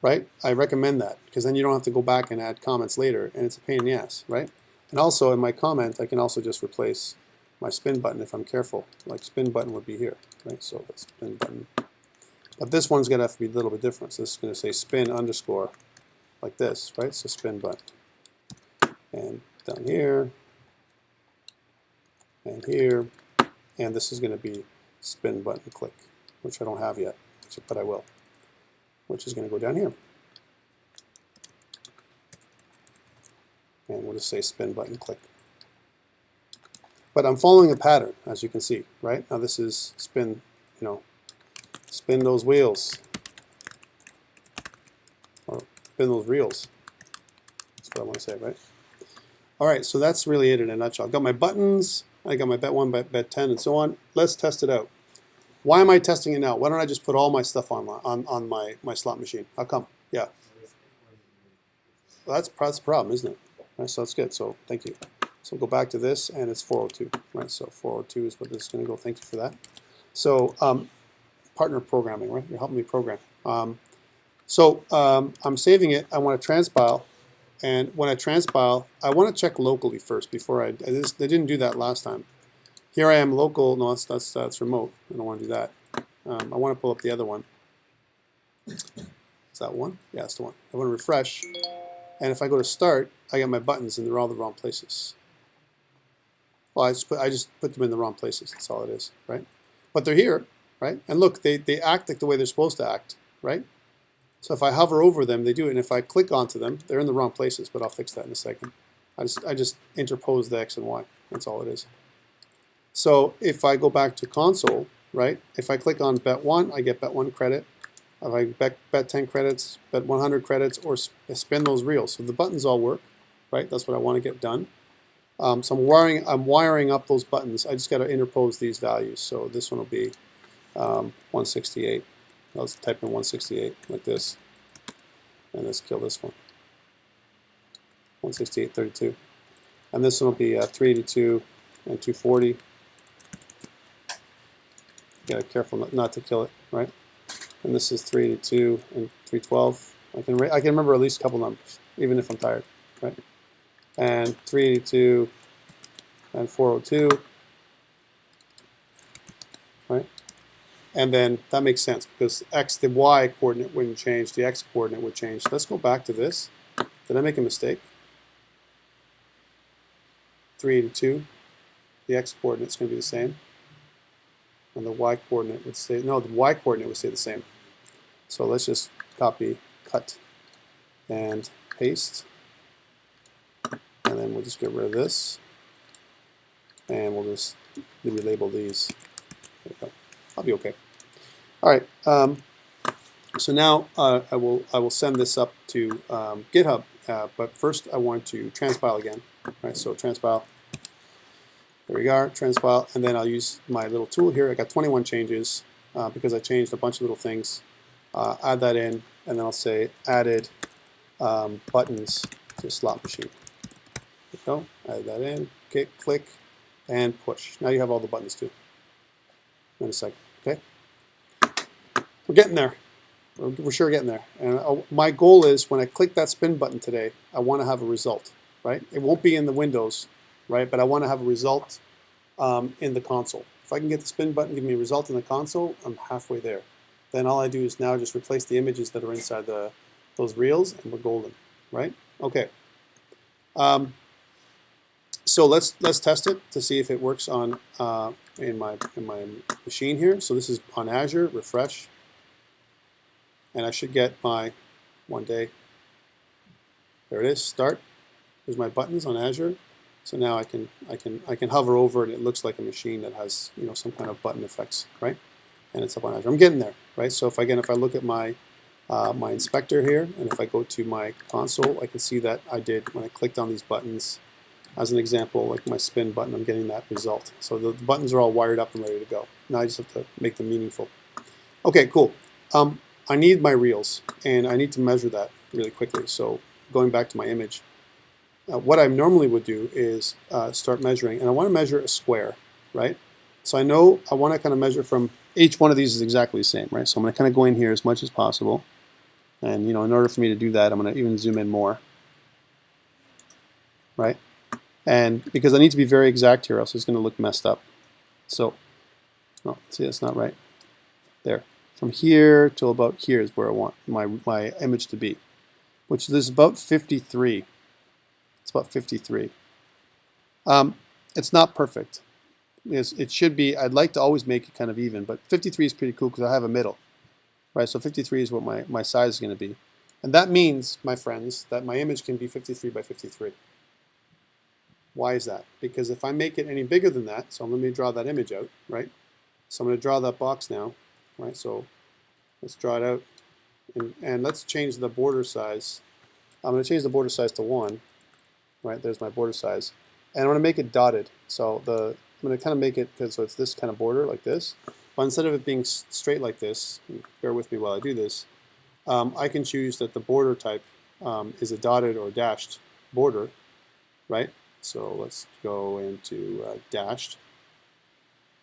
right? I recommend that because then you don't have to go back and add comments later, and it's a pain in the ass, right? And also in my comment, I can also just replace my spin button if I'm careful. Like spin button would be here, right? So the spin button. But this one's going to have to be a little bit different. So this is going to say spin underscore like this, right? So spin button. And down here, and here, and this is going to be spin button click, which I don't have yet, but I will, which is going to go down here. And we'll just say spin button click. But I'm following a pattern, as you can see, right? Now this is spin, spin those wheels, or spin those reels. That's what I want to say, right? All right, so that's really it in a nutshell. I've got my buttons, I got my bet 1, bet 10, and so on. Let's test it out. Why am I testing it now? Why don't I just put all my stuff on my slot machine? How come? Yeah. Well, that's the problem, isn't it? Right, so that's good. So thank you. So go back to this, and it's 402. Right. So 402 is what this is going to go. Thank you for that. So partner programming, right? You're helping me program. I'm saving it. I want to transpile, and when I transpile, I want to check locally first before I didn't do that last time. Here I am local. No, that's remote. I don't want to do that. I want to pull up the other one. Is that one? Yeah, it's the one. I want to refresh. And if I go to start, I get my buttons and they're all the wrong places. Well, I just put them in the wrong places. That's all it is, right? But they're here, right? And look, they act like the way they're supposed to act, right? So if I hover over them, they do it. And if I click onto them, they're in the wrong places. But I'll fix that in a second. I just interpose the X and Y. That's all it is. So if I go back to console, right? If I click on bet 1, I get bet 1 credit. If I bet 10 credits, bet 100 credits, or spin those reels. So the buttons all work, right? That's what I want to get done. So I'm wiring up those buttons. I just got to interpose these values. So this one will be 168. Let's type in 168 like this, and let's kill this one. 168.32, and this one will be 382 and 240. Gotta be careful not to kill it, right? And this is 382 and 312. I can remember at least a couple numbers, even if I'm tired, right? And 382 and 402, right? And then that makes sense because the Y coordinate wouldn't change, the X coordinate would change. Let's go back to this. Did I make a mistake? 382, the X coordinate's going to be the same. And the Y coordinate would stay, no, the Y coordinate would stay the same. So let's just copy, cut, and paste. And then we'll just get rid of this. And we'll just relabel these. There we go. I'll be okay. All right. So now I will send this up to GitHub. But first I want to transpile again. All right. So transpile. There we are, transpile, and then I'll use my little tool here. I got 21 changes because I changed a bunch of little things. Add that in, and then I'll say added buttons to slot machine. There we go. Add that in. Okay, click and push. Now you have all the buttons too. In a second. Okay, we're getting there. We're sure getting there. And my goal is when I click that spin button today, I want to have a result. Right? It won't be in the windows. Right, but I want to have a result in the console. If I can get the spin button, give me a result in the console, I'm halfway there. Then all I do is now just replace the images that are inside those reels, and we're golden. Right? Okay. So let's test it to see if it works on in my machine here. So this is on Azure. Refresh, and I should get my one day. There it is, start. There's my buttons on Azure. So now I can hover over it and it looks like a machine that has, you know, some kind of button effects, right? And it's up on Azure. I'm getting there, right? So if I look at my my inspector here, and if I go to my console, I can see that I did, when I clicked on these buttons, as an example, like my spin button, I'm getting that result. So the buttons are all wired up and ready to go. Now I just have to make them meaningful. Okay, cool. I need my reels, and I need to measure that really quickly. So going back to my image, what I normally would do is start measuring, and I want to measure a square, right? So I know I want to kind of measure from each one of these is exactly the same, right? So I'm going to kind of go in here as much as possible, and you know, in order for me to do that, I'm going to even zoom in more, right? And because I need to be very exact here, else it's going to look messed up. So, oh, see, that's not right. There. From here till about here is where I want my image to be, which is about 53. It's about 53. It's not perfect. It should be, I'd like to always make it kind of even, but 53 is pretty cool because I have a middle, right? So 53 is what my size is going to be. And that means, my friends, that my image can be 53 by 53. Why is that? Because if I make it any bigger than that, so let me draw that image out, right? So I'm going to draw that box now, right? So let's draw it out, and let's change the border size. I'm going to change the border size to 1, right? There's my border size, and I'm going to make it dotted. So I'm going to kind of make it, so it's this kind of border like this, but instead of it being straight like this, bear with me while I do this, I can choose that the border type is a dotted or dashed border, right? So let's go into dashed,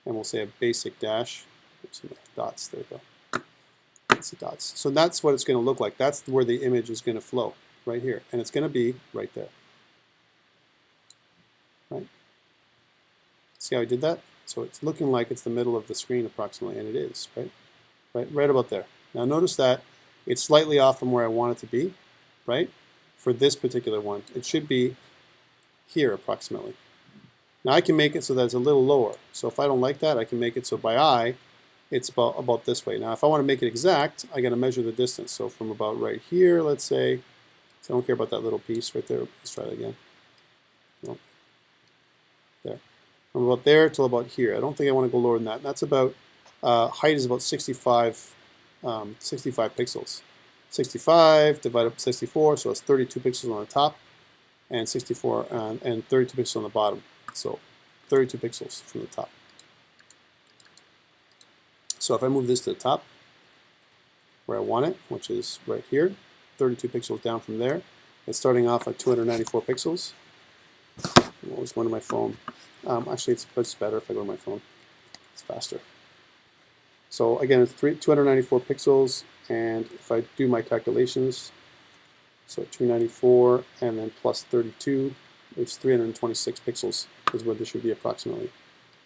and we'll say a basic dash. Oops, dots, there we go. That's the dots. So that's what it's going to look like. That's where the image is going to flow, right here. And it's going to be right there. Right? See how I did that? So it's looking like it's the middle of the screen approximately, and it is, right? Right about there. Now notice that it's slightly off from where I want it to be, right? For this particular one, it should be here approximately. Now I can make it so that it's a little lower. So if I don't like that, I can make it so by eye, it's about this way. Now if I want to make it exact, I got to measure the distance. So from about right here, let's say, so I don't care about that little piece right there. Let's try it again. No. There. From about there till about here. I don't think I want to go lower than that. And that's about, height is about 65 pixels. 65 divided by 64, so it's 32 pixels on the top, and 64 and 32 pixels on the bottom. So 32 pixels from the top. So if I move this to the top, where I want it, which is right here, 32 pixels down from there, it's starting off at 294 pixels. What was one on my phone? Actually, it's better if I go to my phone. It's faster. So again, it's 294 pixels, and if I do my calculations, so 294 and then plus 32, it's 326 pixels is what this should be approximately.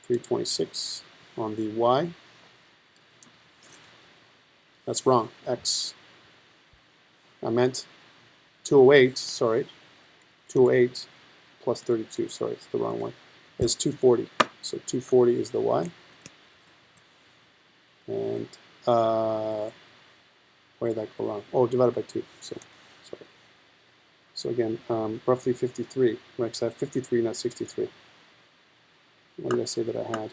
326 on the Y. That's wrong, X. I meant 208, sorry. 208 plus 32, sorry, it's the wrong one. It's 240. So 240 is the Y. And where did that go wrong? Oh, divided by 2. So sorry. So again, roughly 53. Right, because I have 53, not 63. What did I say that I had?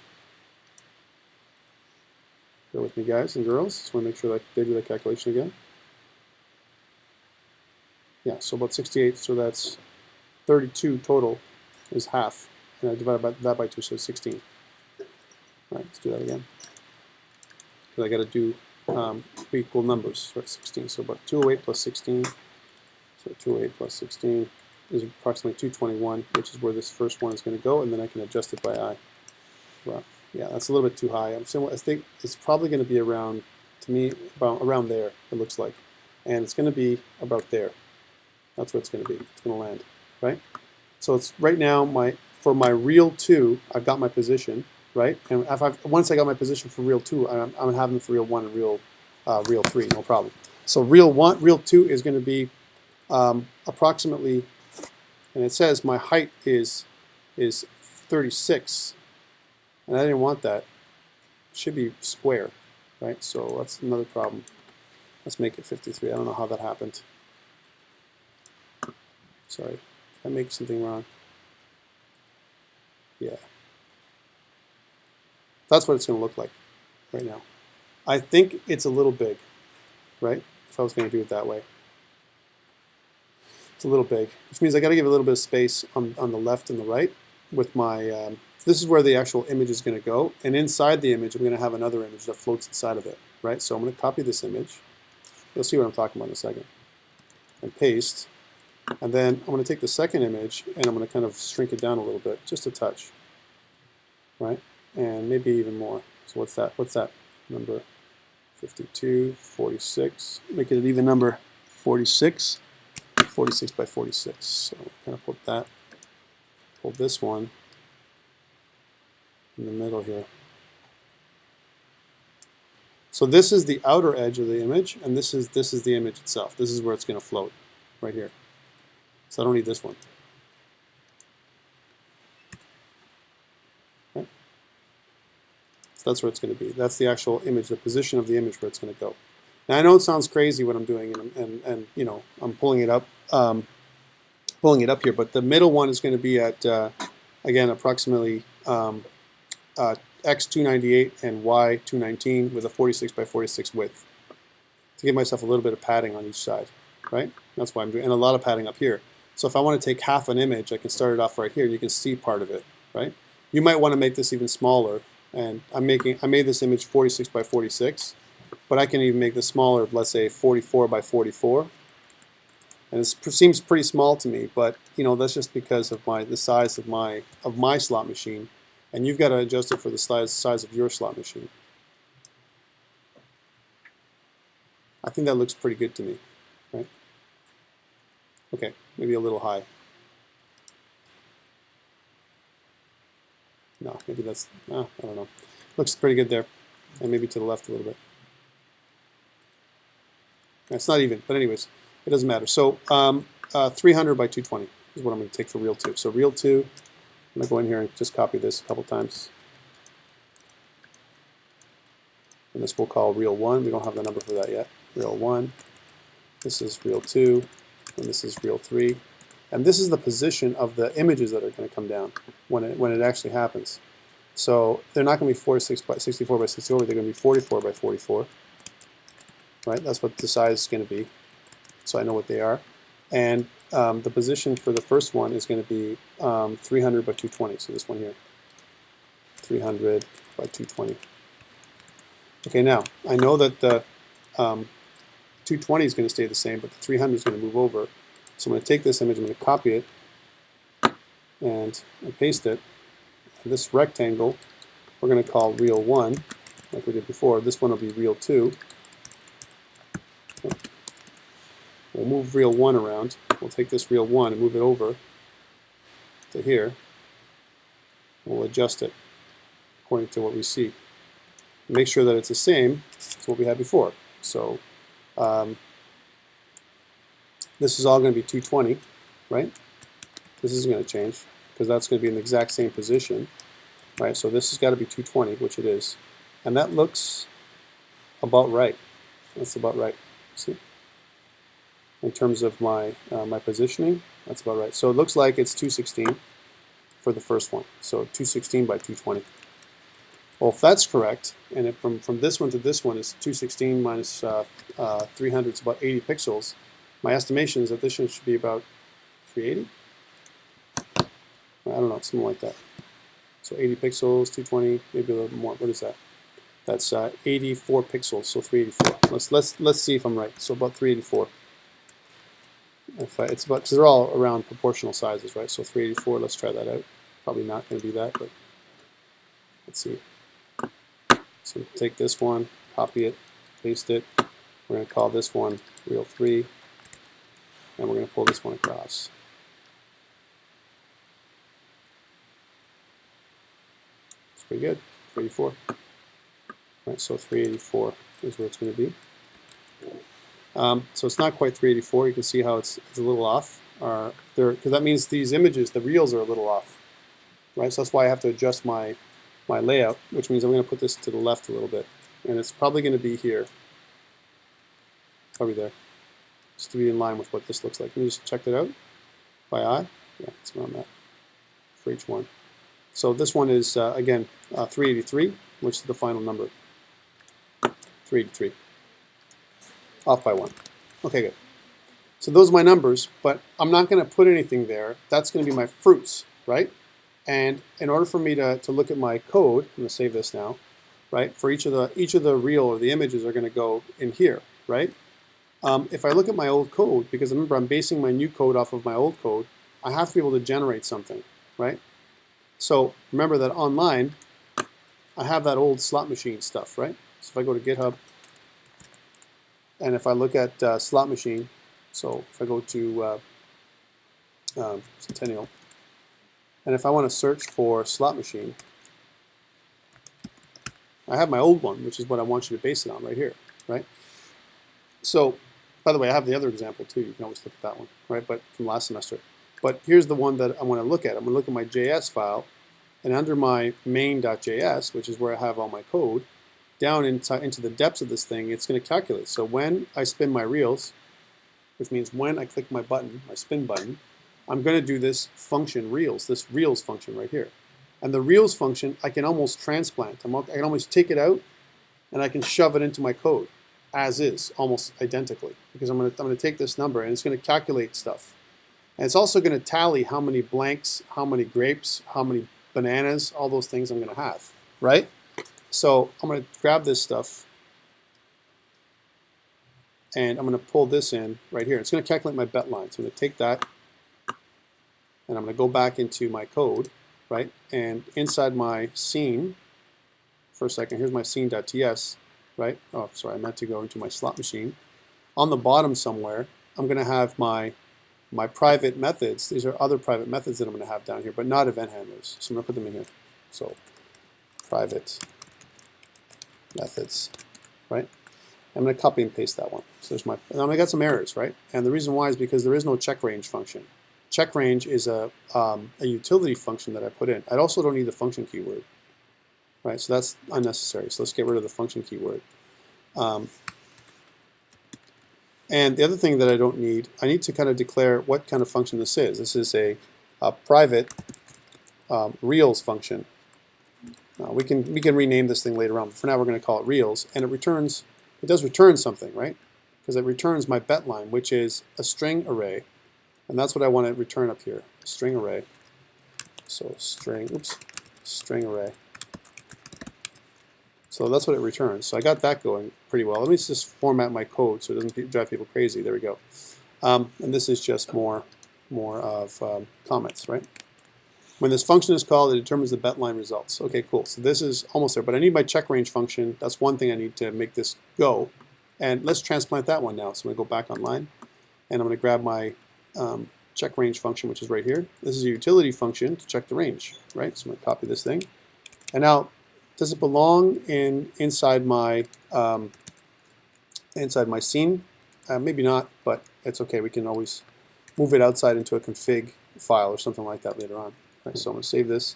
Bear with me, guys and girls. Just want to make sure that they do the calculation again. Yeah, so about 68. So that's 32 total is half. And I divided that by 2, so it's 16. All right, let's do that again. Because I got to do equal numbers. So it's 16. So about 208 plus 16. So 208 plus 16 is approximately 221, which is where this first one is going to go, and then I can adjust it by eye. Well, yeah, that's a little bit too high. I think it's probably going to be around, to me, around there, it looks like. And it's going to be about there. That's what it's going to be. It's going to land, right? So it's right now, for my Real 2, I've got my position, right? And once I got my position for Real 2, I'm having it for Real 1 and Real 3, no problem. So Real 2 is going to be approximately, and it says my height is 36, and I didn't want that. It should be square, right? So that's another problem. Let's make it 53. I don't know how that happened. Sorry, did I make something wrong? Yeah. That's what it's going to look like right now. I think it's a little big, right? If I was going to do it that way. It's a little big, which means I got to give a little bit of space on the left and the right with my, this is where the actual image is going to go. And inside the image, I'm going to have another image that floats inside of it, right? So I'm going to copy this image. You'll see what I'm talking about in a second. And paste. And then I'm going to take the second image and I'm going to kind of shrink it down a little bit, just a touch, right? And maybe even more. So what's that? What's that number? 52, 46. Make it an even number, 46. 46 by 46. So kind of put that, pull this one in the middle here. So this is the outer edge of the image, and this is the image itself. This is where it's going to float, right here. So I don't need this one. Okay. So that's where it's going to be. That's the actual image, the position of the image where it's going to go. Now I know it sounds crazy what I'm doing, and you know, I'm pulling it up here, but the middle one is going to be at again approximately X298 and Y219 with a 46 by 46 width to give myself a little bit of padding on each side, right? That's why I'm doing, and a lot of padding up here. So if I want to take half an image, I can start it off right here. You can see part of it, right? You might want to make this even smaller, and I made this image 46 by 46. But I can even make this smaller, let's say 44 by 44. And it seems pretty small to me, but you know, that's just because of the size of my slot machine. And you've got to adjust it for the size of your slot machine. I think that looks pretty good to me, right? Okay, maybe a little high. No, maybe that's, I don't know. Looks pretty good there. And maybe to the left a little bit. It's not even, but anyways, it doesn't matter. So 300 by 220 is what I'm going to take for Real 2. So Real 2, I'm going to go in here and just copy this a couple times. And this we'll call Real 1. We don't have the number for that yet. Real 1. This is Real 2. And this is Real 3. And this is the position of the images that are going to come down when it actually happens. So they're not going to be 46 by 64 by 64, they're going to be 44 by 44. Right? That's what the size is going to be. So I know what they are. And the position for the first one is going to be 300 by 220. So this one here. 300 by 220. Okay, now I know that the 220 is going to stay the same, but the 300 is going to move over. So I'm going to take this image, I'm going to copy it, and paste it. And this rectangle we're going to call Real 1, like we did before. This one will be Real 2. We'll move Real 1 around. We'll take this Real 1 and move it over to here. We'll adjust it according to what we see. Make sure that it's the same as what we had before. So this is all going to be 220, right? This isn't going to change because that's going to be in the exact same position, right? So this has got to be 220, which it is. And that looks about right. That's about right. See? In terms of my my positioning, that's about right. So it looks like it's 216 for the first one. So 216 by 220. Well, if that's correct, and if from this one to this one is 216 minus 300, it's about 80 pixels. My estimation is that this should be about 380. I don't know, something like that. So 80 pixels, 220, maybe a little more. What is that? That's 84 pixels, so 384. Let's see if I'm right. So about 384. It's about, because they're all around proportional sizes, right? So 384. Let's try that out. Probably not going to be that, but let's see. So take this one, copy it, paste it. We're going to call this one Real 3, and we're going to pull this one across. It's pretty good. 384. Right, so 384 is where it's going to be. So it's not quite 384. You can see how it's a little off. Because that means these images, the reels are a little off. Right, so that's why I have to adjust my layout, which means I'm going to put this to the left a little bit. And it's probably going to be here. Probably there. Just to be in line with what this looks like. Can you just check that out? by I. Yeah, it's around that for each one. So this one is, again, 383, which is the final number. 383. Off by 1. Okay, good. So those are my numbers, but I'm not going to put anything there. That's going to be my fruits, right? And in order for me to look at my code, I'm going to save this now, right? For each of the real or the images are going to go in here, right? If I look at my old code, because remember I'm basing my new code off of my old code, I have to be able to generate something, right? So remember that online, I have that old slot machine stuff, right? So if I go to GitHub, and if I look at slot machine, so if I go to Centennial, and if I want to search for slot machine, I have my old one, which is what I want you to base it on right here, right? So, by the way, I have the other example too. You can always look at that one, right? But from last semester. But here's the one that I want to look at. I'm going to look at my JS file, and under my main.js, which is where I have all my code, down into the depths of this thing, it's going to calculate. So when I spin my reels, which means when I click my button, my spin button, I'm going to do this function reels, this reels function right here. And the reels function, I can almost transplant. I can almost take it out, and I can shove it into my code as is, almost identically. Because I'm going to take this number, and it's going to calculate stuff. And it's also going to tally how many blanks, how many grapes, how many bananas, all those things I'm going to have, right? So I'm going to grab this stuff, and I'm going to pull this in right here. It's going to calculate my bet line. So I'm going to take that, and I'm going to go back into my code, right? And inside my scene, for a second, here's my scene.ts, right? Oh, sorry, I meant to go into my slot machine. On the bottom somewhere, I'm going to have my private methods. These are other private methods that I'm going to have down here, but not event handlers. So I'm going to put them in here. So private methods, right? I'm going to copy and paste that one. So there's and I got some errors, right? And the reason why is because there is no check range function. Check range is a utility function that I put in. I also don't need the function keyword, right? So that's unnecessary. So let's get rid of the function keyword. And the other thing that I don't need, I need to kind of declare what kind of function this is. This is a private reels function. We can rename this thing later on, but for now we're going to call it reels, and it does return something, right? Because it returns my bet line, which is a string array, and that's what I want to return up here, string array. So string array. So that's what it returns. So I got that going pretty well. Let me just format my code so it doesn't drive people crazy. There we go. And this is just more of comments, right? When this function is called, it determines the bet line results. Okay, cool. So this is almost there, but I need my check range function. That's one thing I need to make this go. And let's transplant that one now. So I'm going to go back online, and I'm going to grab my check range function, which is right here. This is a utility function to check the range, right? So I'm going to copy this thing. And now, does it belong inside my scene? Maybe not, but it's okay. We can always move it outside into a config file or something like that later on. Right, so I'm going to save this.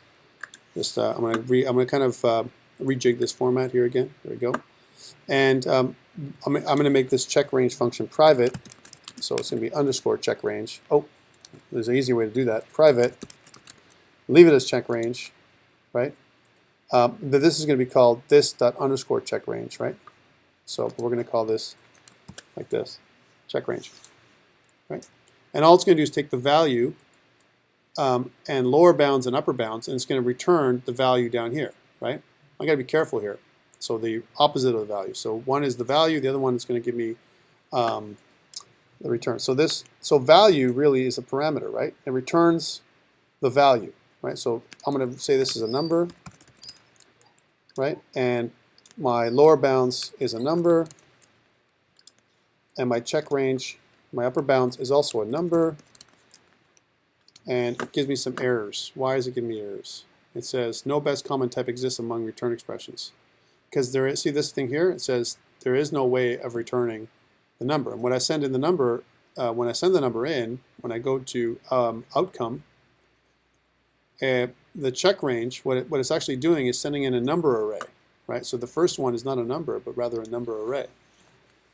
Just I'm going to kind of rejig this format here again. There we go. And I'm going to make this check range function private. So it's going to be underscore check range. Oh, there's an easier way to do that. Private. Leave it as check range, right? This is going to be called this.underscore check range, right? So we're going to call this like this, check range, right? And all it's going to do is take the value and lower bounds and upper bounds, and it's going to return the value down here, right? I got to be careful here. So the opposite of the value. So one is the value, the other one is going to give me the return. So value really is a parameter, right? It returns the value, right? So I'm going to say this is a number, right? And my lower bounds is a number, and my check range, my upper bounds is also a number, and it gives me some errors. Why is it giving me errors? It says no best common type exists among return expressions. Because there is, see this thing here? It says there is no way of returning the number. And when I send in the number, when I send the number in, when I go to outcome, the check range, what it's actually doing is sending in a number array, right? So the first one is not a number, but rather a number array.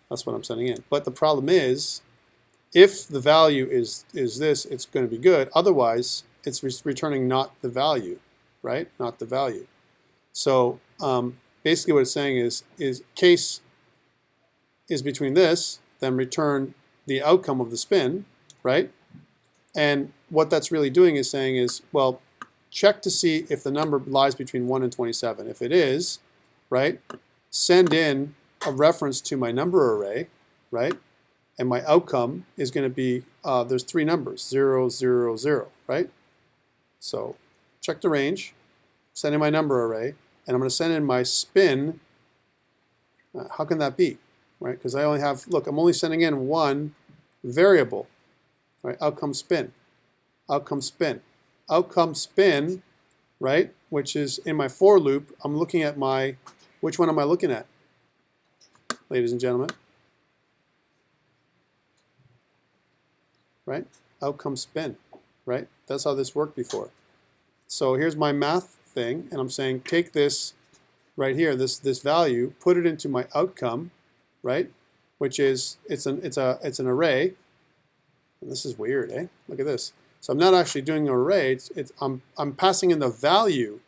That's what I'm sending in. But the problem is if the value is this, it's going to be good. Otherwise, it's returning not the value, right? Not the value. So basically what it's saying is case is between this, then return the outcome of the spin, right? And what that's really doing is saying is, well, check to see if the number lies between 1 and 27. If it is, right, send in a reference to my number array, right? And my outcome is going to be, there's 3 numbers, 0, 0, 0, right? So check the range, send in my number array, and I'm going to send in my spin. How can that be, right? Because I only have, look, I'm only sending in one variable, right? Outcome spin, outcome spin, outcome spin, right? Which is in my for loop. I'm looking at my, which one am I looking at, ladies and gentlemen? Right? Outcome spin, right? That's how this worked before. So here's my math thing, and I'm saying take this right here, this value, put it into my outcome, right? Which is it's an array. And this is weird, eh? Look at this. So I'm not actually doing an array. I'm passing in the value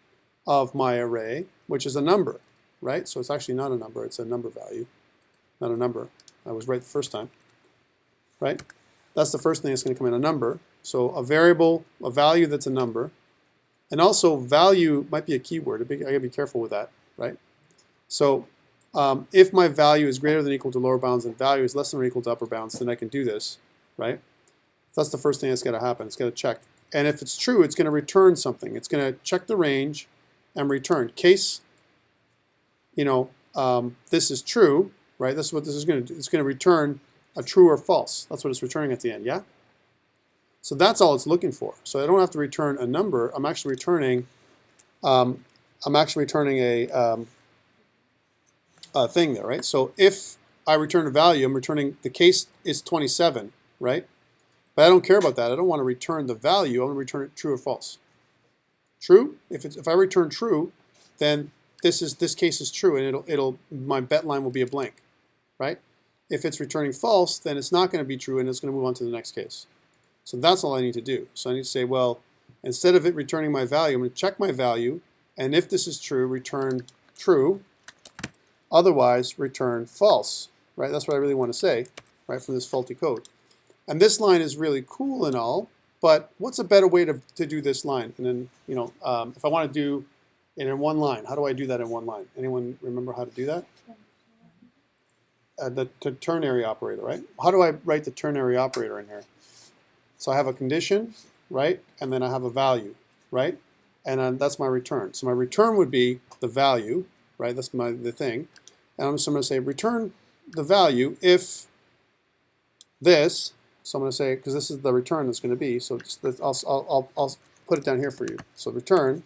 of my array, which is a number, right? So it's actually not a number. It's a number value, not a number. I was right the first time, right? That's the first thing that's going to come in, a number. So a variable, a value that's a number. And also value might be a keyword. I got to be careful with that, right? So if my value is greater than or equal to lower bounds and value is less than or equal to upper bounds, then I can do this, right? That's the first thing that's got to happen. It's got to check. And if it's true, it's going to return something. It's going to check the range and return. Case, you know, this is true, right? That's what this is going to do. It's going to return a true or false. That's what it's returning at the end, yeah? So that's all it's looking for. So I don't have to return a number. I'm actually returning a thing there, right? So if I return a value, I'm returning, the case is 27, right? But I don't care about that. I don't want to return the value. I want to return it true or false. True? If I return true, then this case is true, and my bet line will be a blank, right? If it's returning false, then it's not going to be true, and it's going to move on to the next case. So that's all I need to do. So I need to say, well, instead of it returning my value, I'm going to check my value, and if this is true, return true. Otherwise, return false, right? That's what I really want to say, right, from this faulty code. And this line is really cool and all, but what's a better way to do this line? And then, you know, if I want to do it in one line, how do I do that in one line? Anyone remember how to do that? The ternary operator, right? How do I write the ternary operator in here? So I have a condition, right? And then I have a value, right? And that's my return. So my return would be the value, right? That's the thing. And I'm just going to say return the value if this. So I'm going to say, because this is the return that's going to be. So I'll put it down here for you. So return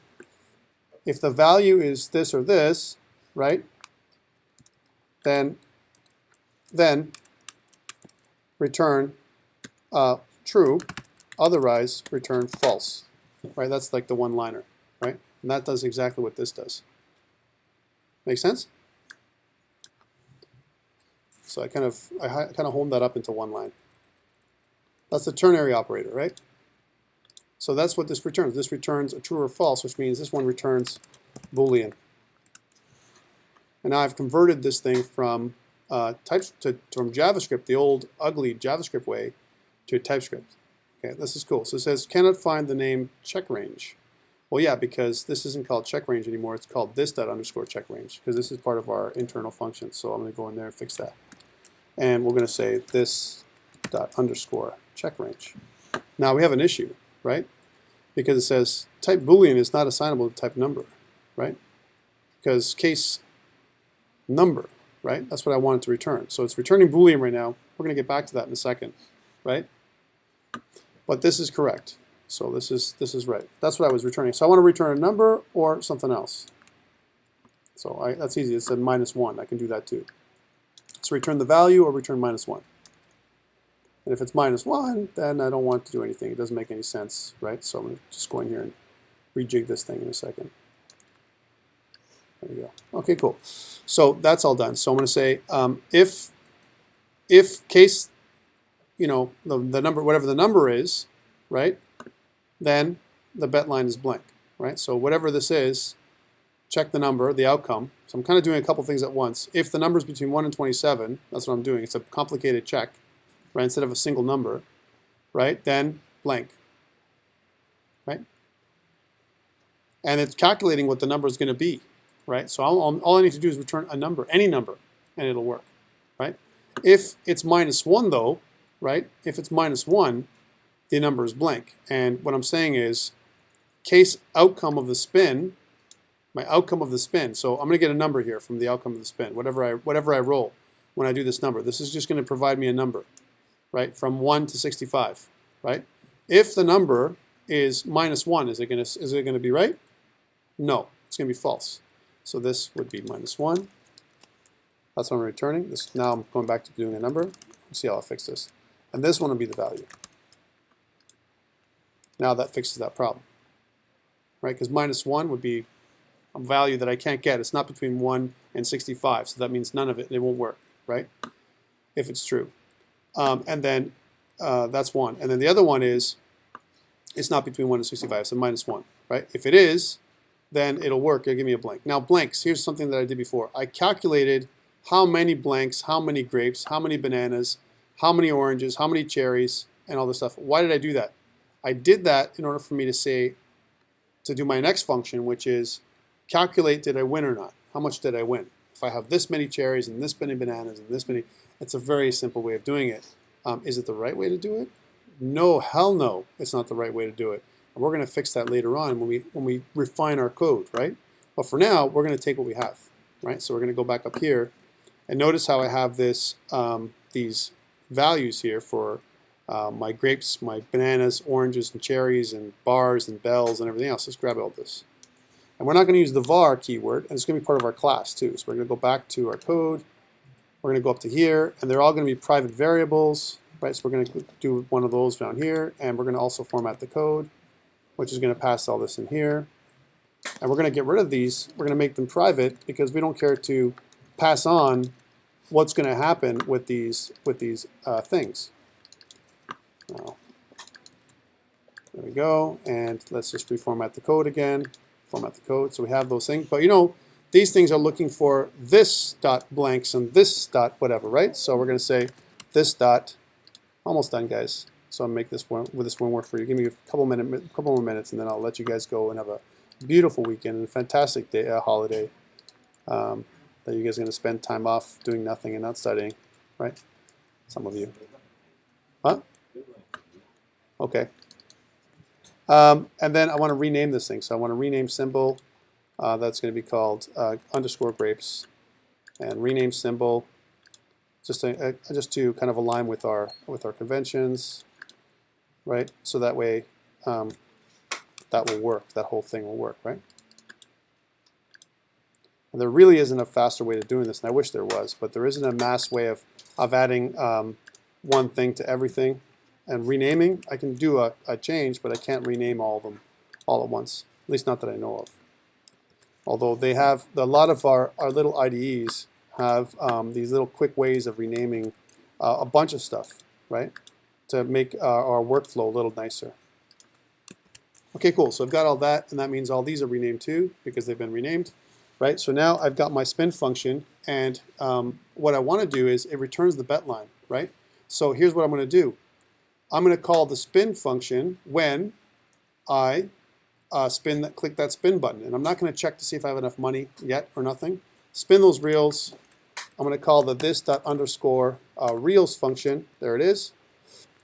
if the value is this or this, right? Then return true, otherwise return false, right? That's like the one-liner, right? And that does exactly what this does. Make sense? So I kind of honed that up into one line. That's the ternary operator, right? So that's what this returns. This returns a true or false, which means this one returns Boolean. And now I've converted this thing from from JavaScript, the old ugly JavaScript way, to TypeScript. Okay, this is cool. So it says cannot find the name check range. Well, yeah, because this isn't called check range anymore. It's called this._check range because this is part of our internal function. So I'm going to go in there and fix that. And we're going to say this._check range. Now we have an issue, right? Because it says type Boolean is not assignable to type number, right? Because case number, right? That's what I wanted to return. So it's returning Boolean right now. We're going to get back to that in a second, right? But this is correct. So this is right. That's what I was returning. So I want to return a number or something else. So that's easy. It said -1. I can do that too. So return the value or return -1. And if it's -1, then I don't want to do anything. It doesn't make any sense, right? So I'm going to just go in here and rejig this thing in a second. There we go. Okay, cool. So that's all done. So I'm going to say if case you know, the number, whatever the number is, right, then the bet line is blank, right? So whatever this is, check the number, the outcome. So I'm kind of doing a couple things at once. If the number is between 1 and 27, that's what I'm doing. It's a complicated check, right, instead of a single number, right, then blank, right? And it's calculating what the number is going to be, right? So all I need to do is return a number, any number, and it'll work, right? If it's -1 though, right, if it's -1, the number is blank. And what I'm saying is, case outcome of the spin, my outcome of the spin. So I'm going to get a number here from the outcome of the spin, whatever I roll when I do this number. This is just going to provide me a number, right, from 1 to 65, right? If the number is -1, is it going to be right? No, it's going to be false. So this would be -1. That's what I'm returning. This, now I'm going back to doing a number. Let's see how I fix this. And this one will be the value. Now that fixes that problem, right? Because -1 would be a value that I can't get. It's not between 1 and 65, so that means none of it, and it won't work, right? If it's true. And then that's one. And then the other one is, it's not between 1 and 65, so -1, right? If it is, then it'll work. It'll give me a blank. Now blanks, here's something that I did before. I calculated how many blanks, how many grapes, how many bananas, how many oranges, how many cherries, and all this stuff. Why did I do that? I did that in order for me to say, to do my next function, which is calculate, did I win or not? How much did I win? If I have this many cherries and this many bananas and this many, it's a very simple way of doing it. Is it the right way to do it? No, hell no, it's not the right way to do it. And we're going to fix that later on when we refine our code, right? But for now, we're going to take what we have, right? So we're going to go back up here and notice how I have this these values here for my grapes, my bananas, oranges, and cherries, and bars, and bells, and everything else. Let's grab all this. And we're not going to use the var keyword, and it's going to be part of our class too. So we're going to go back to our code. We're going to go up to here, and they're all going to be private variables, right? So we're going to do one of those down here, and we're going to also format the code, which is going to pass all this in here. And we're going to get rid of these. We're going to make them private because we don't care to pass on what's going to happen with these things. Now, there we go, and let's just reformat the code again. Format the code, so we have those things. But you know, these things are looking for this dot blanks and this dot whatever, right? So we're going to say this dot. Almost done, guys. So I'll make this one work for you. Give me a couple more minutes, and then I'll let you guys go and have a beautiful weekend and a fantastic day, holiday. That you guys are going to spend time off doing nothing and not studying, right? Some of you. Huh? Okay. And then I want to rename this thing. So I want to rename symbol. That's going to be called underscore grapes. And rename symbol, just to kind of align with our conventions, right? So that way that will work. That whole thing will work, right? And there really isn't a faster way to doing this, and I wish there was, but there isn't a mass way of adding one thing to everything. And renaming, I can do a change, but I can't rename all of them all at once, at least not that I know of. Although they have, a lot of our little IDEs have these little quick ways of renaming a bunch of stuff, right, to make our workflow a little nicer. Okay, cool. So I've got all that, and that means all these are renamed too, because they've been renamed. Right, so now I've got my spin function, and what I want to do is it returns the bet line, right? So here's what I'm going to do. I'm going to call the spin function when I click that spin button, and I'm not going to check to see if I have enough money yet or nothing. Spin those reels. I'm going to call the this.underscore reels function. There it is,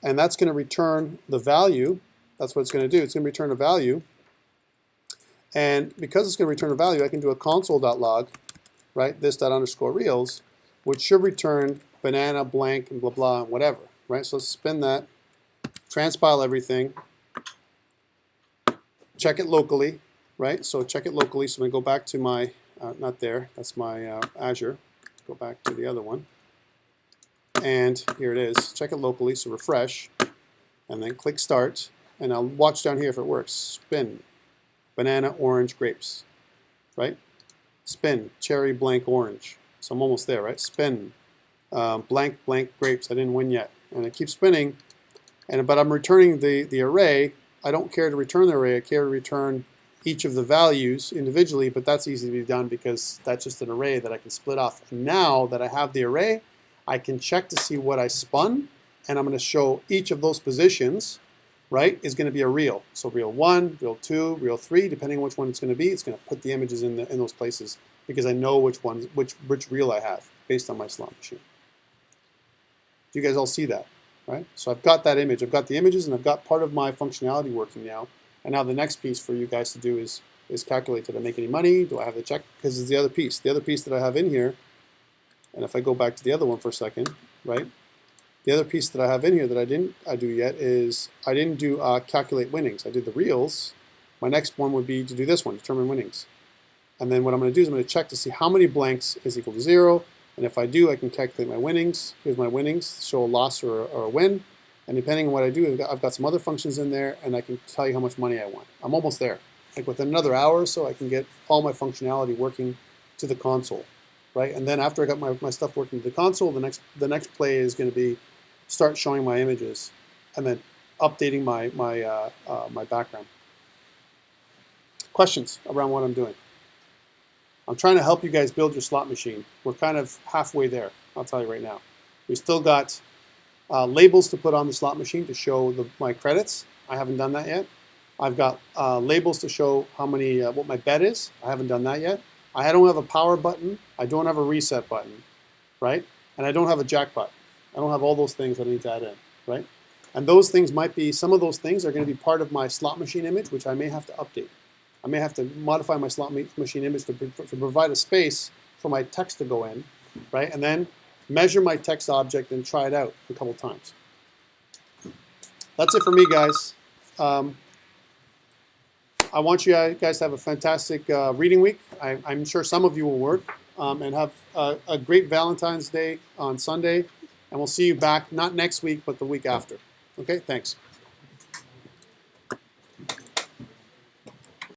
and that's going to return the value. That's what it's going to do. It's going to return a value. And because it's going to return a value, I can do a console.log, right, this.underscore reels, which should return banana, blank, and blah, blah, and whatever, right? So let's spin that, transpile everything, check it locally, right? So check it locally. So I'm going to go back to my, not there, that's my Azure. Go back to the other one. And here it is. Check it locally, so refresh, and then click start, and I'll watch down here if it works. Spin. Banana, orange, grapes, right? Spin, cherry, blank, orange. So I'm almost there, right? Spin, blank, blank, grapes. I didn't win yet. and it keeps spinning, but I'm returning the array. I don't care to return the array. I care to return each of the values individually, but that's easy to be done because that's just an array that I can split off. And now that I have the array, I can check to see what I spun, and I'm going to show each of those positions, right, is going to be a reel. So reel 1, reel 2, reel 3, depending on which one it's going to be, it's going to put the images in those places because I know which reel I have based on my slot machine. Do you guys all see that? Right? So I've got that image. I've got the images, and I've got part of my functionality working now. And now the next piece for you guys to do is calculate, did I make any money? Do I have the check? Because it's the other piece. The other piece that I have in here, and if I go back to the other one for a second, right? The other piece that I have in here that I didn't do yet is I didn't do calculate winnings. I did the reels. My next one would be to do this one, determine winnings. And then what I'm going to do is I'm going to check to see how many blanks is equal to 0. And if I do, I can calculate my winnings. Here's my winnings, show a loss or a win. And depending on what I do, I've got some other functions in there, and I can tell you how much money I want. I'm almost there. Like within another hour or so, I can get all my functionality working to the console, right? And then after I got my stuff working to the console, the next play is going to be start showing my images, and then updating my background. Questions around what I'm doing? I'm trying to help you guys build your slot machine. We're kind of halfway there, I'll tell you right now. We still got labels to put on the slot machine to show my credits. I haven't done that yet. I've got labels to show how many what my bet is. I haven't done that yet. I don't have a power button. I don't have a reset button, right? And I don't have a jackpot. I don't have all those things that I need to add in, right? And those things might be, some of those things are going to be part of my slot machine image, which I may have to update. I may have to modify my slot machine image to provide a space for my text to go in, right? And then measure my text object and try it out a couple times. That's it for me, guys. I want you guys to have a fantastic reading week. I'm sure some of you will work, and have a great Valentine's Day on Sunday. And we'll see you back, not next week, but the week after. Okay, thanks.